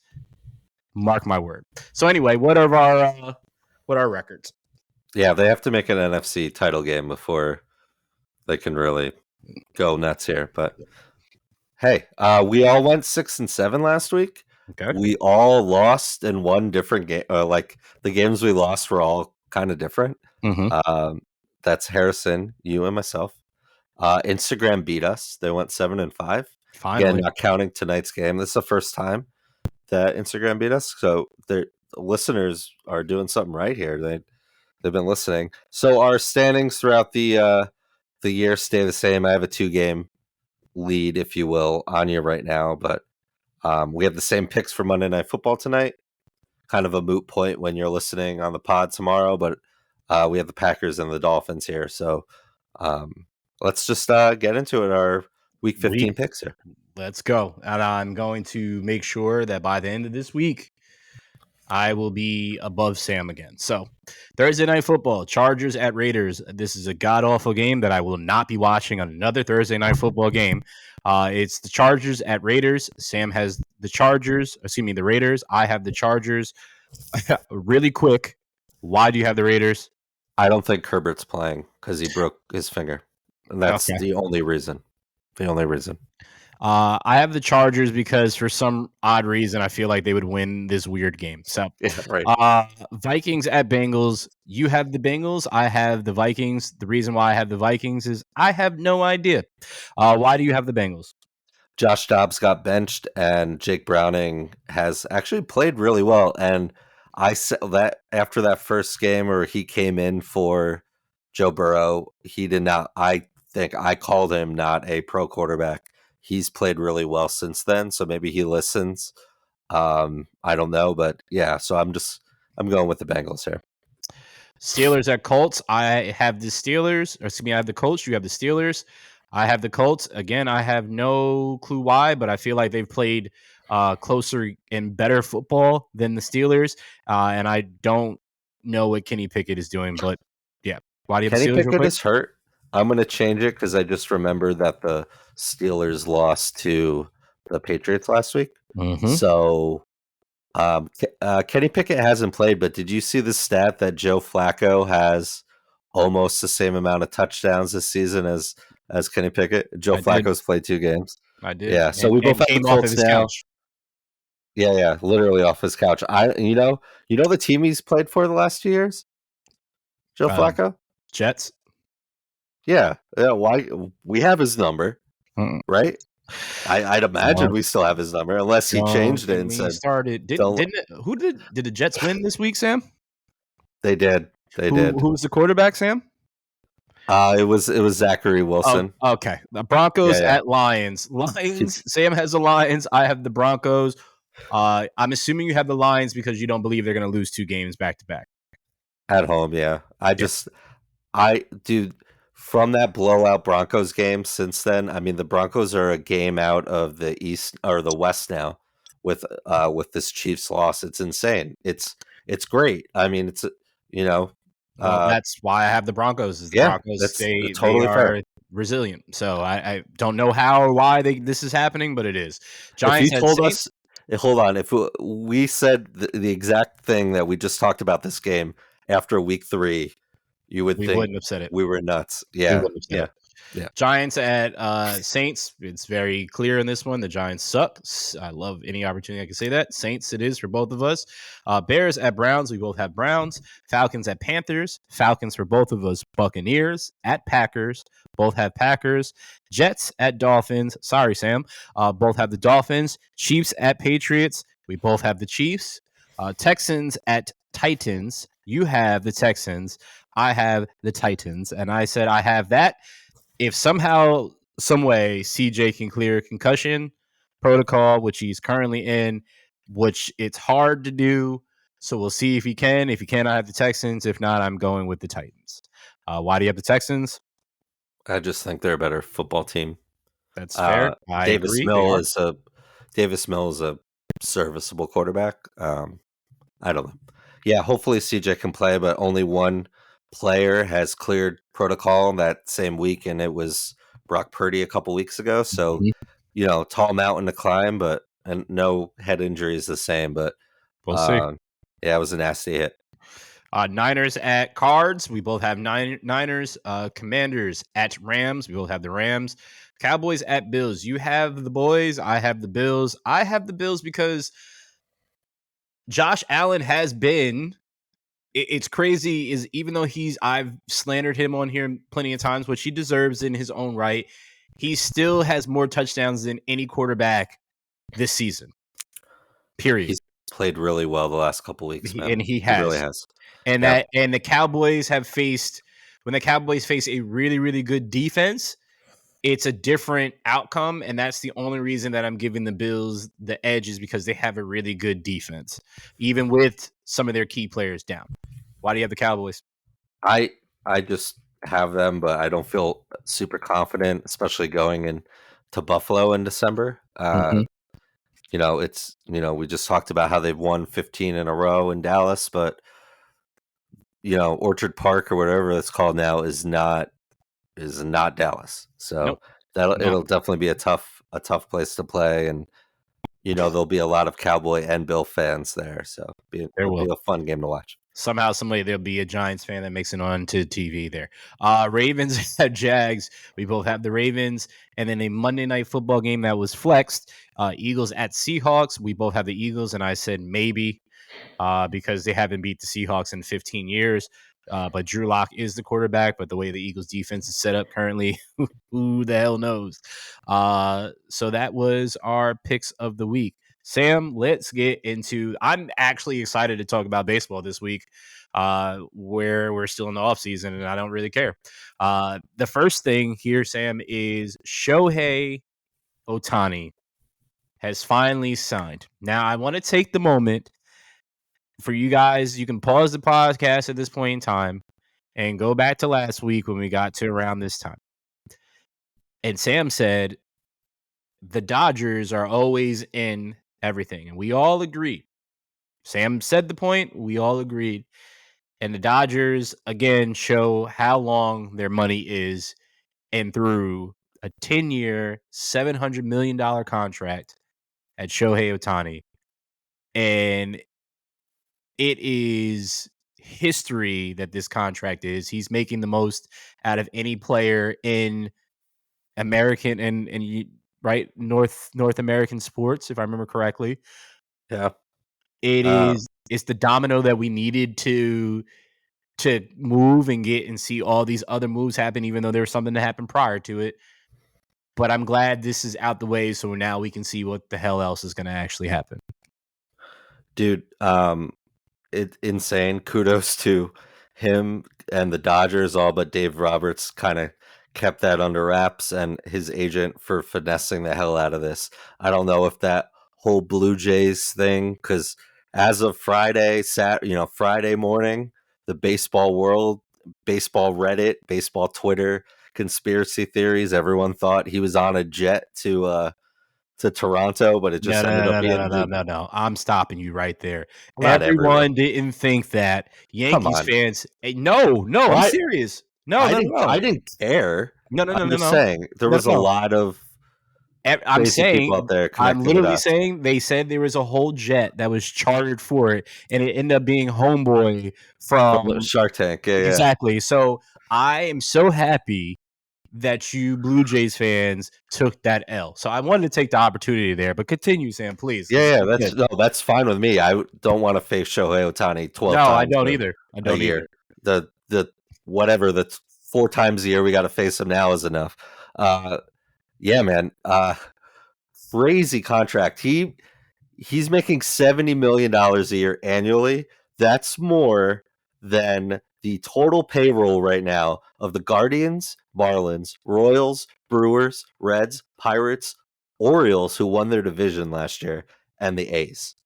Mark my word. So anyway, what are our records? Yeah, they have to make an NFC title game before they can really go nuts here. But hey, we all went 6-7 last week. Okay. We all lost in one different game. Like the games we lost were all kind of different. Mm-hmm. That's Harrison, you, and myself. Instagram beat us. They went 7-5. Finally. Again, not counting tonight's game. This is the first time that Instagram beat us. So the listeners are doing something right here. They've been listening. So our standings throughout the year stay the same. I have a 2-game lead, if you will, on you right now, but we have the same picks for Monday Night Football tonight. Kind of a moot point when you're listening on the pod tomorrow, but we have the Packers and the Dolphins here. So let's just get into it. Our week 15 Week. picks here. Let's go. And I'm going to make sure that by the end of this week, I will be above Sam again. So Thursday night football, Chargers at Raiders. This is a god awful game that I will not be watching on another Thursday night football game. It's the Chargers at Raiders. Sam has the Raiders. I have the Chargers. Really quick, why do you have the Raiders? I don't think Herbert's playing because he broke his finger. And that's Okay. the only reason. The only reason. I have the Chargers because for some odd reason I feel like they would win this weird game. So, Yeah, right. Vikings at Bengals. You have the Bengals. I have the Vikings. The reason why I have the Vikings is I have no idea. Why do you have the Bengals? Josh Dobbs got benched, and Jake Browning has actually played really well. And I said that after that first game where he came in for Joe Burrow, he did not. I think I called him not a pro quarterback. He's played really well since then, so maybe he listens. I don't know, but yeah. So I'm going with the Bengals here. Steelers at Colts. I have the Steelers. Or excuse me, I have the Colts. You have the Steelers. I have the Colts. Again, I have no clue why, but I feel like they've played closer and better football than the Steelers. And I don't know what Kenny Pickett is doing, but yeah. Why do you have Kenny the Steelers real Pickett quick? is hurt. I'm going to change it because I just remembered that the Steelers lost to the Patriots last week. Mm-hmm. So Kenny Pickett hasn't played, but did you see the stat that Joe Flacco has almost the same amount of touchdowns this season as Kenny Pickett? Joe Flacco's played 2 games. I did. Yeah, so we both have the came off of Colts his now. couch. Yeah, literally off his couch. You know the team he's played for the last 2 years? Joe Flacco? Jets. Yeah. Why we have his number, right? I'd imagine we still have his number unless he changed it and said started. Did the Jets win this week, Sam? they did. Who was the quarterback, Sam? It was Zachary Wilson. Oh, okay. The Broncos at Lions. Lions. Sam has the Lions. I have the Broncos. I'm assuming you have the Lions because you don't believe they're going to lose 2 games back to back At home. Yeah. Dude, from that blowout Broncos game since then, I mean, the Broncos are a game out of the East or the West now with this Chiefs loss. It's insane. It's great. I mean, it's, that's why I have the Broncos. Broncos, that's they totally are fair. Resilient. So I don't know how or why this is happening, but it is. Giants. If you told us, hold on, if we said the exact thing that we just talked about this game after week 3, you would think wouldn't have said it. We were nuts. Yeah. Yeah. Giants at Saints. It's very clear in this one. The Giants suck. I love any opportunity I can say that. Saints it is for both of us. Bears at Browns. We both have Browns. Falcons at Panthers. Falcons for both of us. Buccaneers at Packers. Both have Packers. Jets at Dolphins. Sorry, Sam. Both have the Dolphins. Chiefs at Patriots. We both have the Chiefs. Texans at Titans. You have the Texans. I have the Titans. And I said I have that. If somehow, some way, CJ can clear concussion protocol, which he's currently in, which it's hard to do. So we'll see if he can. If he can, I have the Texans. If not, I'm going with the Titans. Why do you have the Texans? I just think they're a better football team. That's fair. Davis Mills is a serviceable quarterback. I don't know. Yeah, hopefully CJ can play, but only one player has cleared protocol that same week, and it was Brock Purdy a couple weeks ago. So, tall mountain to climb, and no head injuries the same. But we'll see. Yeah, it was a nasty hit. Niners at Cards. We both have Niners. Commanders at Rams. We both have the Rams. Cowboys at Bills. You have the boys. I have the Bills. I have the Bills because Josh Allen has been. It's crazy. Is even though I've slandered him on here plenty of times, which he deserves in his own right. He still has more touchdowns than any quarterback this season. Period. He's played really well the last couple weeks, man. And he really has. And the Cowboys have faced when the Cowboys face a really, really good defense, it's a different outcome. And that's the only reason that I'm giving the Bills the edge is because they have a really good defense, even with some of their key players down. Why do you have the Cowboys? I just have them, but I don't feel super confident, especially going in to Buffalo in December. Mhm. We just talked about how they've won 15 in a row in Dallas, but Orchard Park or whatever it's called now is not Dallas. So Nope. No, it'll definitely be a tough place to play, and there'll be a lot of Cowboy and Bill fans there. So there it'll will. be a fun game to watch. Somehow, somebody there'll be a Giants fan that makes it onto TV there. Ravens at Jags. We both have the Ravens, and then a Monday night football game that was flexed. Eagles at Seahawks. We both have the Eagles, and I said maybe because they haven't beat the Seahawks in 15 years. But Drew Lock is the quarterback, but the way the Eagles defense is set up currently, who the hell knows? So that was our picks of the week. Sam, let's get into. I'm actually excited to talk about baseball this week, where we're still in the offseason, and I don't really care. The first thing here, Sam, is Shohei Ohtani has finally signed. Now, I want to take the moment for you guys. You can pause the podcast at this point in time and go back to last week when we got to around this time. And Sam said the Dodgers are always in everything, and we all agreed. Sam said the point, we all agreed. And the Dodgers, again, show how long their money is and through a 10-year, $700 million contract at Shohei Ohtani. And it is history that this contract is. He's making the most out of any player in American and right North American sports, if I remember correctly. Yeah. It's the domino that we needed to move and get and see all these other moves happen, even though there was something that happened prior to it. But I'm glad this is out the way, so now we can see what the hell else is going to actually happen. Dude, it's insane. Kudos to him and the Dodgers, all but Dave Roberts kind of kept that under wraps, and his agent for finessing the hell out of this. I don't know if that whole Blue Jays thing, because as of Friday morning, the baseball world, baseball Reddit, baseball Twitter, conspiracy theories, everyone thought he was on a jet to Toronto, but it just No, ended no, up no, no, no, being no, no, no. I'm stopping you right there. not everyone. Everyone didn't think that. Come Yankees on. fans, no, I'm Why? serious. No, I no, didn't. no, I didn't care. no, no, no, I'm no, just no, saying there no, was a no. lot of I'm crazy people out saying, there I'm connecting the literally dots. saying they said there was a whole jet that was chartered for it, and it ended up being Homeboy From the from Shark Tank, yeah, yeah, exactly. So I am so happy that you Blue Jays fans took that L. So I wanted to take the opportunity there, but continue, Sam, please, because yeah, yeah. it's good. That's fine with me. I don't want to face Shohei Ohtani 12 No, I times don't either. I a don't either. year. The whatever the 4 times a year we got to face him now is enough. Yeah, man. Crazy contract. He's making $70 million a year annually. That's more than the total payroll right now of the Guardians, Marlins, Royals, Brewers, Reds, Pirates, Orioles, who won their division last year, and the A's.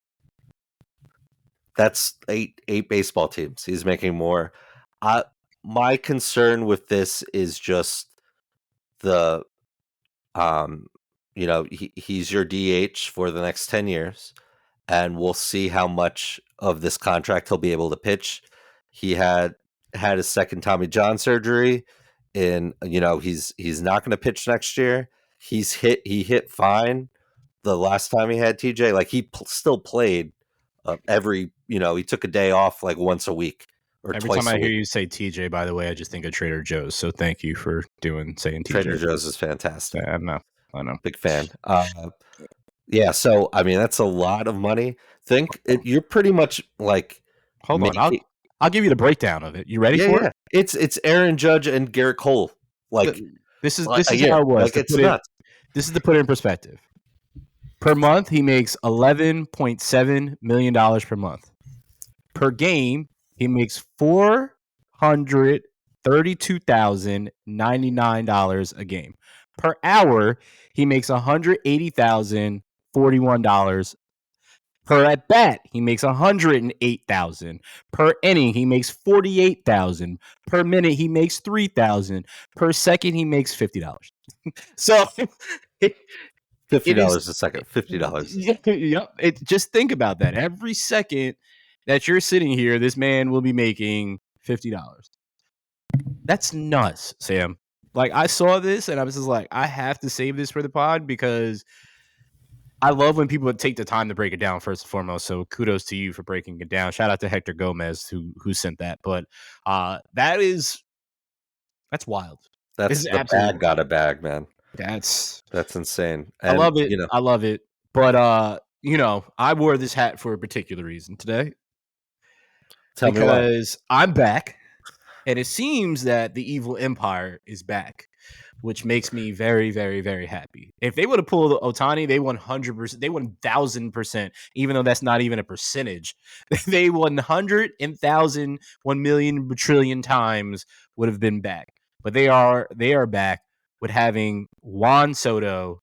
That's eight baseball teams. He's making more. My concern with this is just the he's your DH for the next 10 years, and we'll see how much of this contract he'll be able to pitch. He had his second Tommy John surgery, and he's not going to pitch next year. He hit fine the last time he had TJ. Like he still played he took a day off like once a week or Every time twice I a hear week. you say TJ, by the way, I just think of Trader Joe's. So thank you for saying TJ. Trader Joe's is fantastic. I know. I know. Big fan. Yeah, so I mean that's a lot of money. You're pretty much like Hold on. making. I'll give you the breakdown of it. You ready Yeah, for yeah. it? It's Aaron Judge and Garrett Cole like This is a how year. it was Like to it's put it. nuts. This is to put it in perspective. Per month, he makes $11.7 million per month. Per game, he makes $432,099 a game. Per hour, he makes $180,041 Per at bat, he makes 108,000. Per inning, he makes 48,000. Per minute, he makes 3,000. Per second, he makes $50. So it is. $50 a second. $50. Yep. Just think about that. Every second that you're sitting here, this man will be making $50. That's nuts, Sam. Like, I saw this and I was just like, I have to save this for the pod because I love when people take the time to break it down, first and foremost. So kudos to you for breaking it down. Shout out to Hector Gomez who sent that. But that's wild. This That's is the absolutely bag got a bag, man. that's insane. I And love it. I love it. But I wore this hat for a particular reason today tell me why. because I'm back. And it seems that the evil empire is back, which makes me very, very, very happy. If they would have pulled Ohtani, they 100%, they 1,000%, even though that's not even a percentage. They 100,000, 1,000,000 trillion times would have been back. But they are back with having Juan Soto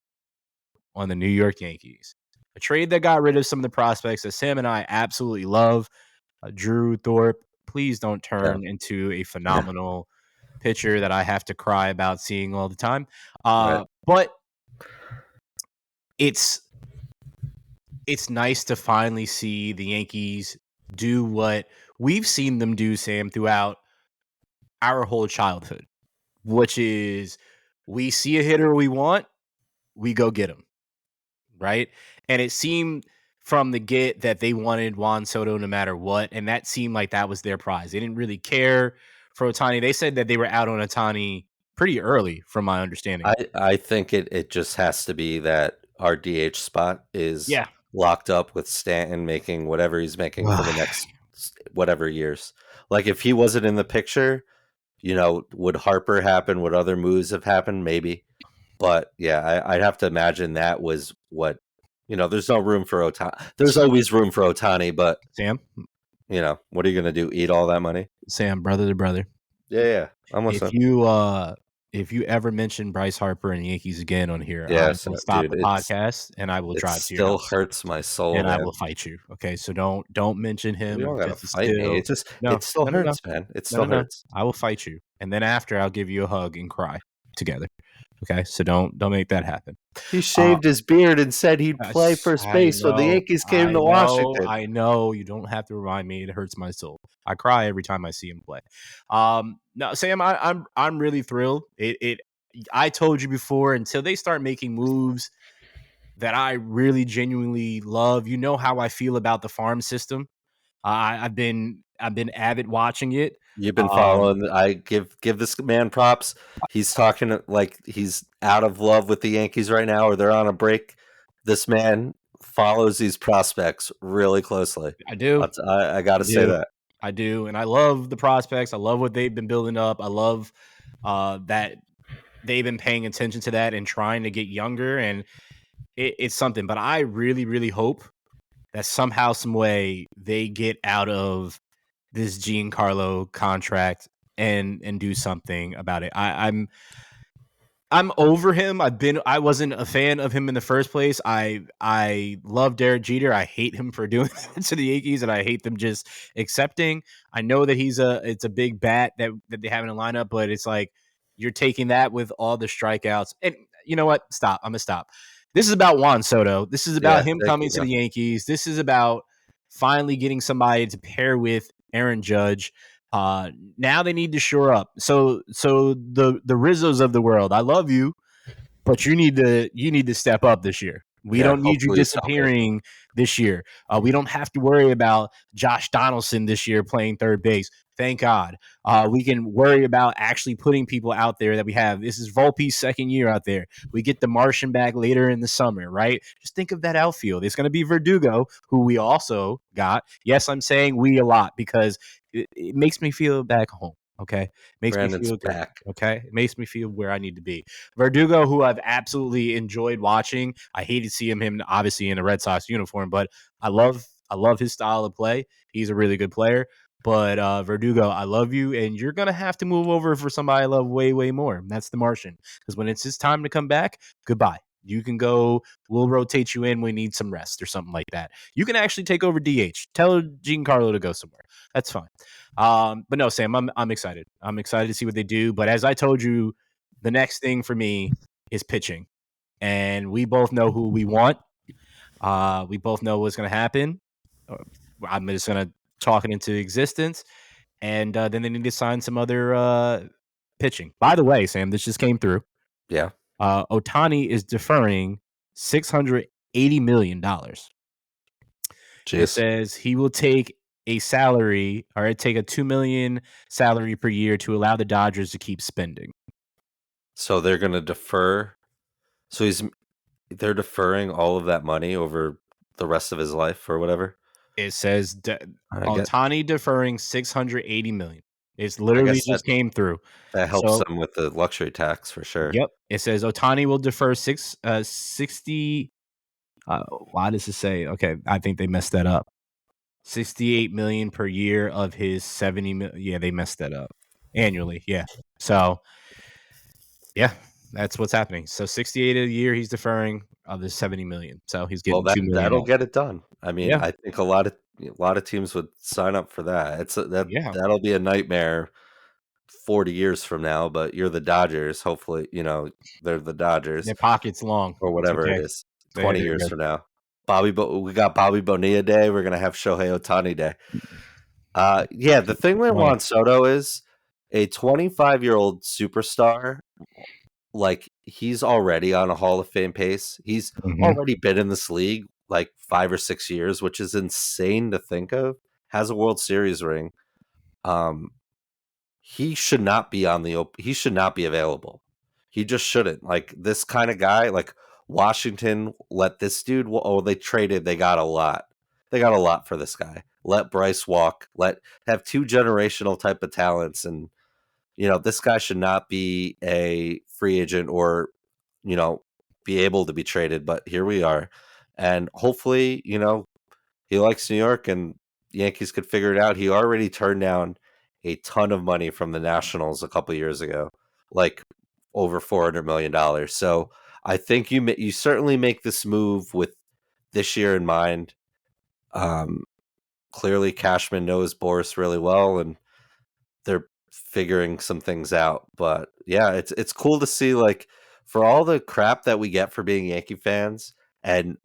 on the New York Yankees. A trade that got rid of some of the prospects that Sam and I absolutely love. Drew Thorpe, please don't Yeah. turn into a phenomenal pitcher that I have to cry about seeing all the time. Right. But it's nice to finally see the Yankees do what we've seen them do, Sam, throughout our whole childhood, which is we see a hitter we want, we go get him, right? And it seemed from the get that they wanted Juan Soto no matter what, and that seemed like that was their prize. They didn't really care for Ohtani. They said that they were out on Ohtani pretty early, from my understanding. I think it just has to be that our DH spot is Yeah. locked up with Stanton making whatever he's making for the next whatever years. Like if he wasn't in the picture, would Harper happen? Would other moves have happened? Maybe. But yeah, I'd have to imagine that was what, there's no room for Ohtani. There's always room for Ohtani, but Sam, what are you going to do? Eat all that money? Sam, brother to brother. Yeah. I'm listening. If you ever mention Bryce Harper and the Yankees again on here, I Yes, will stop dude, the podcast and I will drive to your still house hurts my soul, and I man. will fight you. Okay, so don't mention him You don't gotta because it's fight me. still It still no. hurts, man. It still No. hurts. I will fight you, and then after I'll give you a hug and cry together. Okay, so don't make that happen. He shaved his beard and said he'd play first base when the Yankees came to Washington. I know. You don't have to remind me. It hurts my soul. I cry every time I see him play. No, Sam, I'm really thrilled. I told you before, until they start making moves that I really genuinely love. You know how I feel about the farm system. I've been avid watching it. You've been following. I give this man props. He's talking like he's out of love with the Yankees right now, or they're on a break. This man follows these prospects really closely. I do. I got to say that. I do, and I love the prospects. I love what they've been building up. I love that they've been paying attention to that and trying to get younger, and it's something. But I really, really hope that somehow, some way, they get out of this Giancarlo contract and do something about it. I'm over him. I wasn't a fan of him in the first place. I love Derek Jeter. I hate him for doing that to the Yankees, and I hate them just accepting. I know that it's a big bat that they have in a lineup, but it's like you're taking that with all the strikeouts. And you know what? Stop. I'm gonna stop. This is about Juan Soto. This is about him coming to the Yankees. This is about finally getting somebody to pair with Aaron Judge. Now they need to shore up. So the Rizzos of the world, I love you, but you need to step up this year. We don't need you disappearing this year. We don't have to worry about Josh Donaldson this year playing third base. Thank God. We can worry about actually putting people out there that we have. This is Volpe's second year out there. We get the Martian back later in the summer, right? Just think of that outfield. It's going to be Verdugo, who we also got. Yes, I'm saying we a lot because it makes me feel back home. Okay. Makes me feel good. Back. Okay. It makes me feel where I need to be. Verdugo, who I've absolutely enjoyed watching. I hated seeing him obviously in a Red Sox uniform, but I love his style of play. He's a really good player. But Verdugo, I love you, and you're gonna have to move over for somebody I love way, way more. And that's the Martian. Because when it's his time to come back, goodbye. You can go. We'll rotate you in. We need some rest or something like that. You can actually take over DH. Tell Giancarlo to go somewhere. That's fine. But no, Sam, I'm excited. I'm excited to see what they do. But as I told you, the next thing for me is pitching, and we both know who we want. We both know what's going to happen. I'm just going to talk it into existence, and then they need to sign some other pitching. By the way, Sam, this just came through. Yeah. Ohtani is deferring $680 million. It Jeez. says he will take a salary or take a $2 million salary per year to allow the Dodgers to keep spending. So they're going to defer. So they're deferring all of that money over the rest of his life or whatever. It says I get. Ohtani deferring $680 million. It's I literally guess just came through. that helps So, them with the luxury tax for sure. yep. It says Ohtani will defer 60. Why does it say? Okay, I think they messed that up. 68 million per year of his 70 million. Yeah, they messed that up annually. Yeah. So, yeah, that's what's happening. So 68 a year he's deferring of the 70 million. So he's Well, getting 2 million that'll off. get it done. I mean, Yeah. I think a lot of teams would sign up for that. Yeah. That'll be a nightmare 40 years from now, but you're the Dodgers. Hopefully, they're the Dodgers Their pocket's long. or It's whatever it okay. is. They're 20 years good. from now. We got Bobby Bonilla Day. We're gonna have Shohei Ohtani Day. Yeah, the thing with Funny. Juan Soto is a 25-year-old superstar. Like, he's already on a Hall of Fame pace. He's Mhm. already been in this league like 5 or 6 years, which is insane to think of. Has a World Series ring. Um, he should not be he should not be available. He just shouldn't. Like, this kind of guy, like Washington let this dude, they got a lot. They got a lot for this guy. Let Bryce walk, have two generational type of talents, and this guy should not be a free agent or, be able to be traded, but here we are. And hopefully, he likes New York and the Yankees could figure it out. He already turned down a ton of money from the Nationals a couple years ago, like over $400 million. So I think you certainly make this move with this year in mind. Clearly, Cashman knows Boris really well, and they're figuring some things out. But yeah, it's cool to see, like, for all the crap that we get for being Yankee fans, and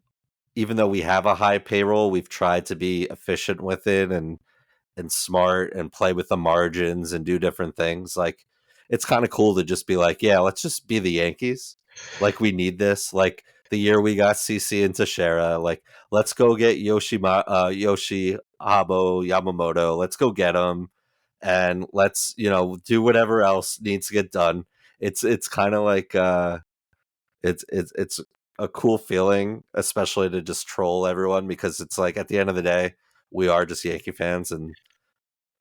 even though we have a high payroll, we've tried to be efficient with it and smart and play with the margins and do different things. Like, it's kind of cool to just be like, yeah, let's just be the Yankees. Like, we need this. Like, the year we got CC and Teixeira, like, let's go get Yoshi Habo Yamamoto. Let's go get him, and let's do whatever else needs to get done. It's kind of like it's a cool feeling, especially to just troll everyone, because it's like, at the end of the day, we are just Yankee fans, and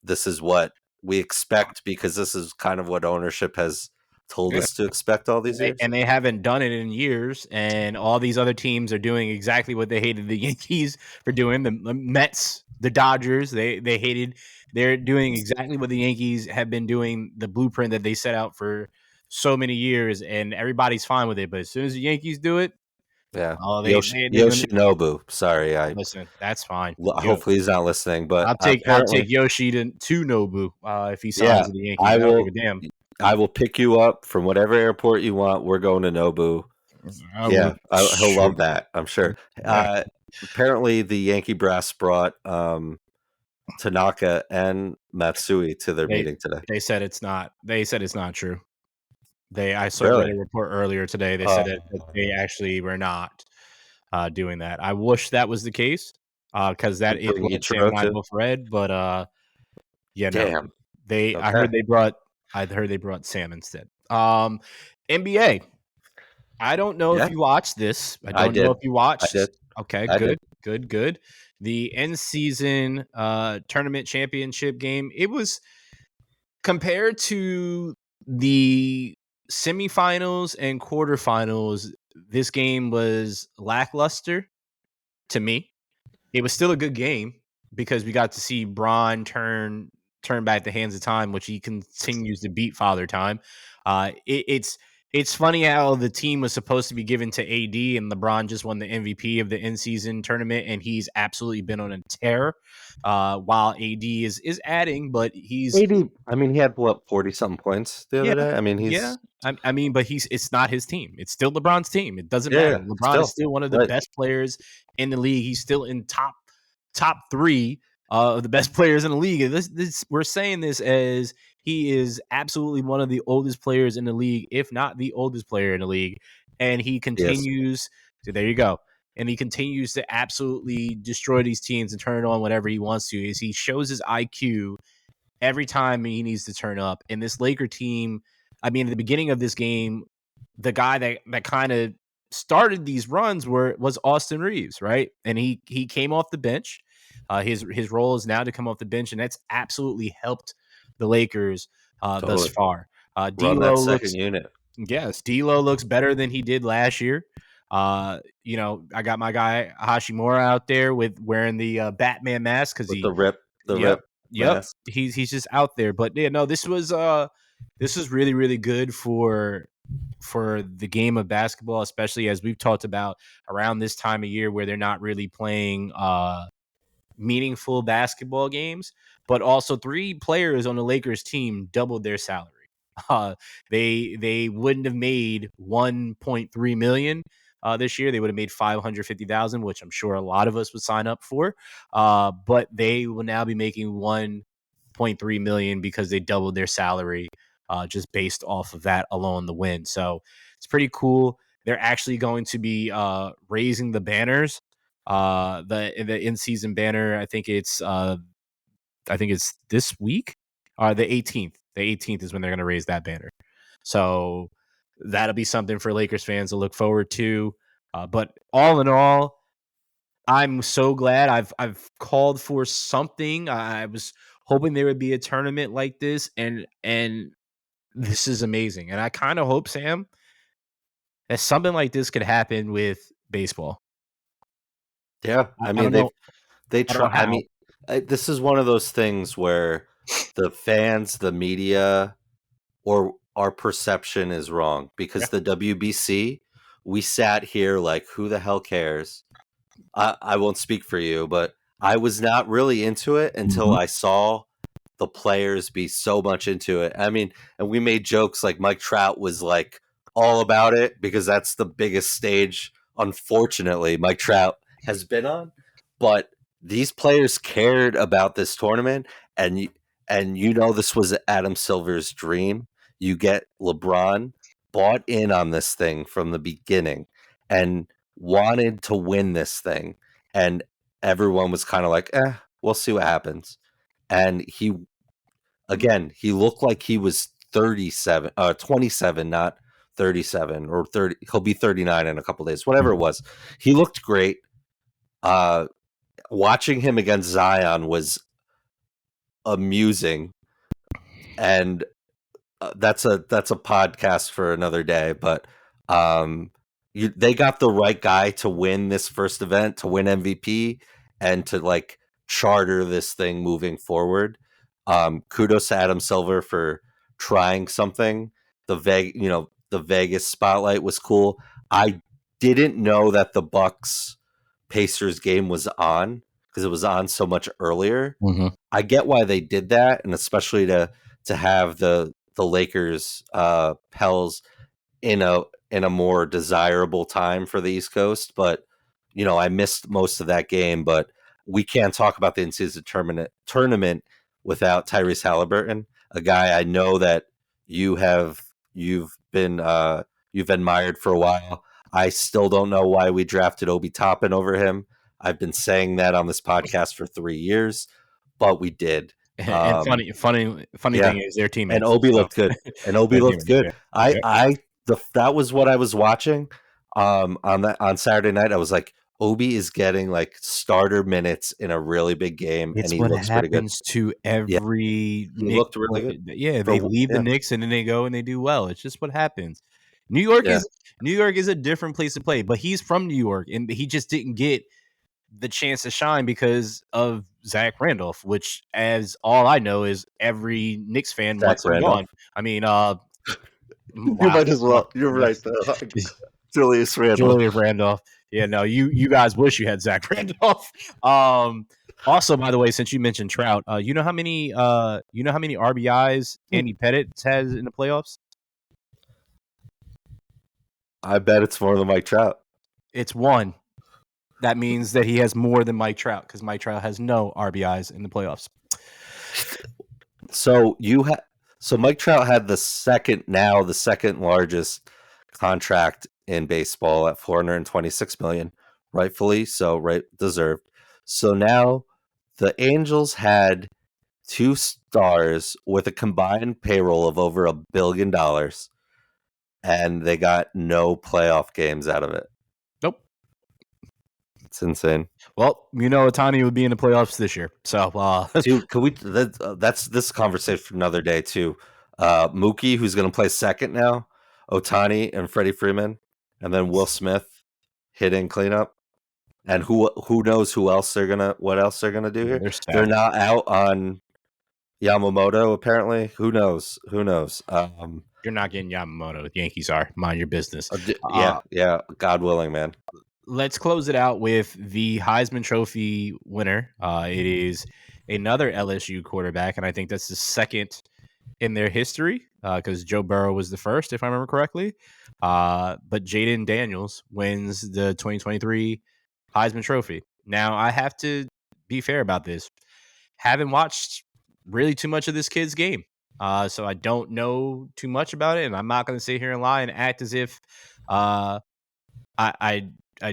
this is what we expect because this is kind of what ownership has told Yeah. us to expect all these years. And they haven't done it in years, and all these other teams are doing exactly what they hated the Yankees for doing. The Mets, the Dodgers, they hated. They're doing exactly what the Yankees have been doing, the blueprint that they set out for so many years, and everybody's fine with it. But as soon as the Yankees do it, Yeah, oh, they're gonna Yoshinobu. Sorry, listen. That's fine. hopefully he's not listening, but I'll apparently, take Yoshi to Nobu if he signs yeah, with the Yankees. I I don't give will. a damn. I will pick you up from whatever airport you want. We're going to Nobu. I Yeah, would he'll sure. love that, I'm sure. Yeah. Apparently, the Yankee brass brought Tanaka and Matsui to their They meeting today. they said it's not. They said it's not true. I read Really? a report earlier today. They Uh, said that they actually were not doing that. I wish that was the case because that to is bring what Sam Ichiro and I too? both read. But yeah, no. Damn. I Okay. heard they brought Sam instead. NBA. I don't know if Yeah, you watched this. I I don't know did. if you I watched. did. Okay, I did. good. The end season tournament championship game. It was compared to the semifinals and quarterfinals. This game was lackluster to me. It was still a good game because we got to see Braun turn back the hands of time, which he continues to beat Father Time. It's It's funny how the team was supposed to be given to AD, and LeBron just won the MVP of the in-season tournament, and he's absolutely been on a tear. While AD is adding, but he's 80. I mean, he had what 40 something points the yeah, other day. I mean, yeah. he's I mean, but it's not his team. It's still LeBron's team. It doesn't matter. yeah, LeBron is still still one of the right, best players in the league. He's still in top three of the best players in the league. And this we're saying this as he is absolutely one of the oldest players in the league, if not the oldest player in the league. And he yes, continues to there you go. And he continues to absolutely destroy these teams and turn it on whenever he wants to. Is he shows his IQ every time he needs to turn up. And this Laker team, I mean, at the beginning of this game, the guy that kind of started these runs was Austin Reeves, right? And he came off the bench. His role is now to come off the bench, and that's absolutely helped the Lakers thus totally far. run that D'Lo second looks unit yes, D'Lo looks better than he did last year. I got my guy Hashimura out there with wearing the Batman mask because with he the Yep. rip Yep. mask. He's just out there. But yeah, no, this was really, really good for the game of basketball, especially as we've talked about around this time of year where they're not really playing meaningful basketball games, but also three players on the Lakers team doubled their salary. Uh, they wouldn't have made 1.3 million this year. They would have made 550,000, which I'm sure a lot of us would sign up for. But they will now be making 1.3 million because they doubled their salary just based off of that alone, the win. So it's pretty cool. They're actually going to be raising the banners the in season banner. I think it's this week. The 18th. The 18th is when they're going to raise that banner. So that'll be something for Lakers fans to look forward to. But all in all, I'm so glad I've called for something. I was hoping there would be a tournament like this, and this is amazing. And I kind of hope, Sam, that something like this could happen with baseball. Yeah, I I mean don't know. they I don't know try. I how. mean, this is one of those things where the fans, the media, or our perception is wrong Yeah. because the WBC, we sat here like, who the hell cares? I won't speak for you, but I was not really into it until Mhm. I saw the players be so much into it. I mean, and we made jokes like Mike Trout was like all about it because that's the biggest stage, unfortunately, Mike Trout has been on. But these players cared about this tournament, and you know this was Adam Silver's dream. You get LeBron bought in on this thing from the beginning and wanted to win this thing, and everyone was kind of like, we'll see what happens. And he looked like he was 37, 27, not 37 or 30. He'll be 39 in a couple days, whatever it was. He looked great. Uh, Watching him against Zion was amusing, and that's a podcast for another day. But um, they got the right guy to win this first event, to win MVP, and to like charter this thing moving forward. Kudos to Adam Silver for trying something. The Vegas spotlight was cool. I didn't know that the Bucks Pacers game was on because it was on so much earlier. Mhm. I get why they did that, and especially to have the Lakers Pels in a more desirable time for the East Coast. But I missed most of that game. But we can't talk about the in-season tournament without Tyrese Halliburton, a guy I know that you've admired for a while. I still don't know why we drafted Obi Toppin over him. I've been saying that on this podcast for 3 years, but we did. And funny Yeah, thing is they're and teammates. Obi So looked good. And Obi they're looked teammates. good. Yeah. Yep. That was what I was watching on Saturday night. I was like, Obi is getting like starter minutes in a really big game, and It's he what looks pretty good. happens to Yeah, every he Knicks looked really good. yeah, For they leave the yeah, Knicks and then they go and they do well. It's just what happens. New York yeah, is New York is a different place to play, but he's from New York and he just didn't get the chance to shine because of Zach Randolph, which as all I know is every Knicks fan Zach wants him gone. Randolph. I mean, You Wow. might as well. You're right though. Julius Randle. Julius Randolph. Yeah, no, you guys wish you had Zach Randolph. Also, by the way, since you mentioned Trout, you know how many RBIs Andy Pettit has in the playoffs? I bet it's more than Mike Trout. It's one. That means that he has more than Mike Trout because Mike Trout has no RBIs in the playoffs. So Mike Trout had the second largest contract in baseball at $426 million, rightfully so, right, deserved. So now the Angels had two stars with a combined payroll of over $1 billion, and they got no playoff games out of it. Nope. It's insane. Well, Ohtani would be in the playoffs this year. So, Dude, can we? That's this conversation for another day too. Mookie, who's going to play second now, Ohtani and Freddie Freeman, and then Will Smith hitting cleanup. And who knows what else they're gonna do here? They're not out on Yamamoto apparently. Who knows? You're not getting Yamamoto. The Yankees are. Mind your business. Yeah. God willing, man. Let's close it out with the Heisman Trophy winner. It is another LSU quarterback, and I think that's the second in their history because Joe Burrow was the first, if I remember correctly. But Jaden Daniels wins the 2023 Heisman Trophy. Now, I have to be fair about this. Haven't watched really too much of this kid's game. So I don't know too much about it, and I'm not going to sit here and lie and act as if I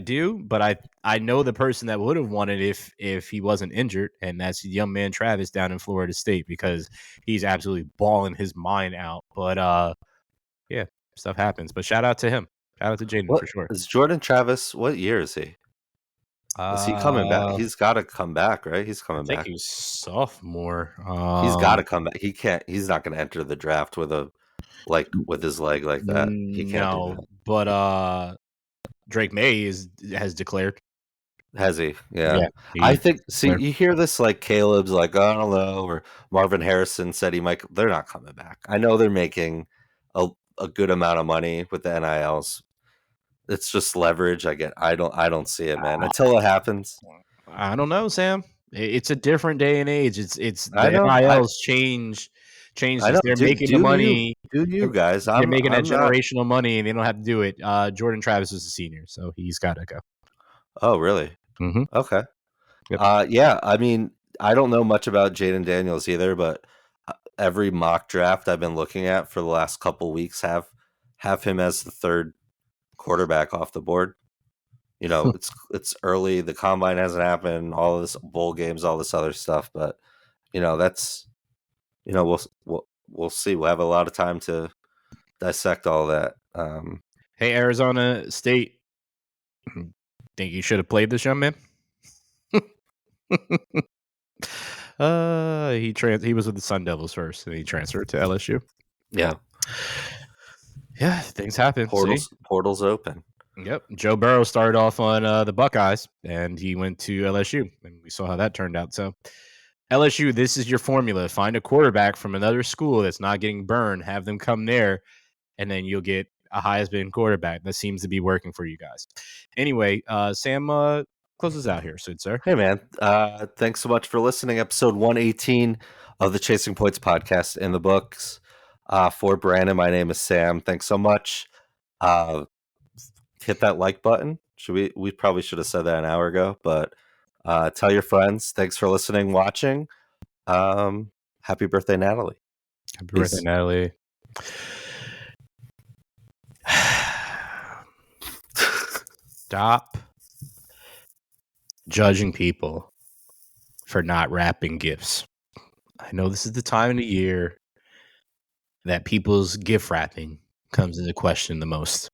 do, but I know the person that would have won it if he wasn't injured, and that's young man Travis down in Florida State because he's absolutely balling his mind out. But yeah, stuff happens. But shout out to him. Shout out to Jaden for sure. Is Jordan Travis? What year is he? Is he coming back? He's got to come back, right? He's coming back. I think he's sophomore. He's got to come back. He can't. He's not going to enter the draft with his leg like that. He can't do that. But Drake May has declared. Has he? Yeah. I think. See, you hear this like Caleb's like I don't know, or Marvin Harrison said he might. They're not coming back. I know they're making a good amount of money with the NILs. It's just leverage. I don't see it, man. Until it happens. I don't know, Sam. It's a different day and age. It's the NILs change. They're making the money. Do you guys? They're making that generational money, and they don't have to do it. Jordan Travis is a senior, so he's got to go. Oh, really? Mm-hmm. Okay. Yep. Yeah. I mean, I don't know much about Jaden Daniels either, but every mock draft I've been looking at for the last couple weeks have him as the third quarterback off the board. It's early. The combine hasn't happened. All of this bowl games, all this other stuff, but that's we'll see. We'll have a lot of time to dissect all that. Hey, Arizona State, think you should have played this young man? He was with the Sun Devils first, and he transferred to LSU. Yeah, things happen. Portals open. Yep. Joe Burrow started off on the Buckeyes, and he went to LSU, and we saw how that turned out. So, LSU, this is your formula. Find a quarterback from another school that's not getting burned, have them come there, and then you'll get a Heisman quarterback. That seems to be working for you guys. Anyway, Sam, closes out here, sir. Hey, man. Thanks so much for listening. Episode 118 of the Chasing Points podcast in the books. For Branden, my name is Sam. Thanks so much. Hit that like button. We probably should have said that an hour ago, but tell your friends. Thanks for listening, watching. Happy birthday, Natalie. Happy birthday, Natalie. Stop judging people for not wrapping gifts. I know this is the time of the year that people's gift wrapping comes into question the most.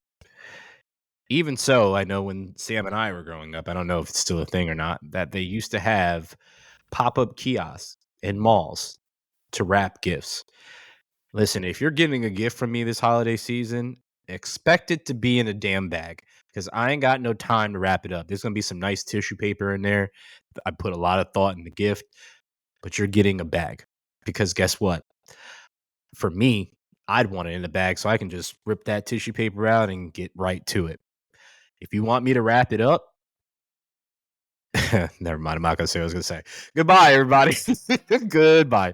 Even so, I know when Sam and I were growing up, I don't know if it's still a thing or not, that they used to have pop-up kiosks in malls to wrap gifts. Listen, if you're getting a gift from me this holiday season, expect it to be in a damn bag because I ain't got no time to wrap it up. There's going to be some nice tissue paper in there. I put a lot of thought in the gift, but you're getting a bag because guess what? For me, I'd want it in the bag so I can just rip that tissue paper out and get right to it. If you want me to wrap it up, never mind. I'm not going to say what I was going to say. Goodbye, everybody. Goodbye.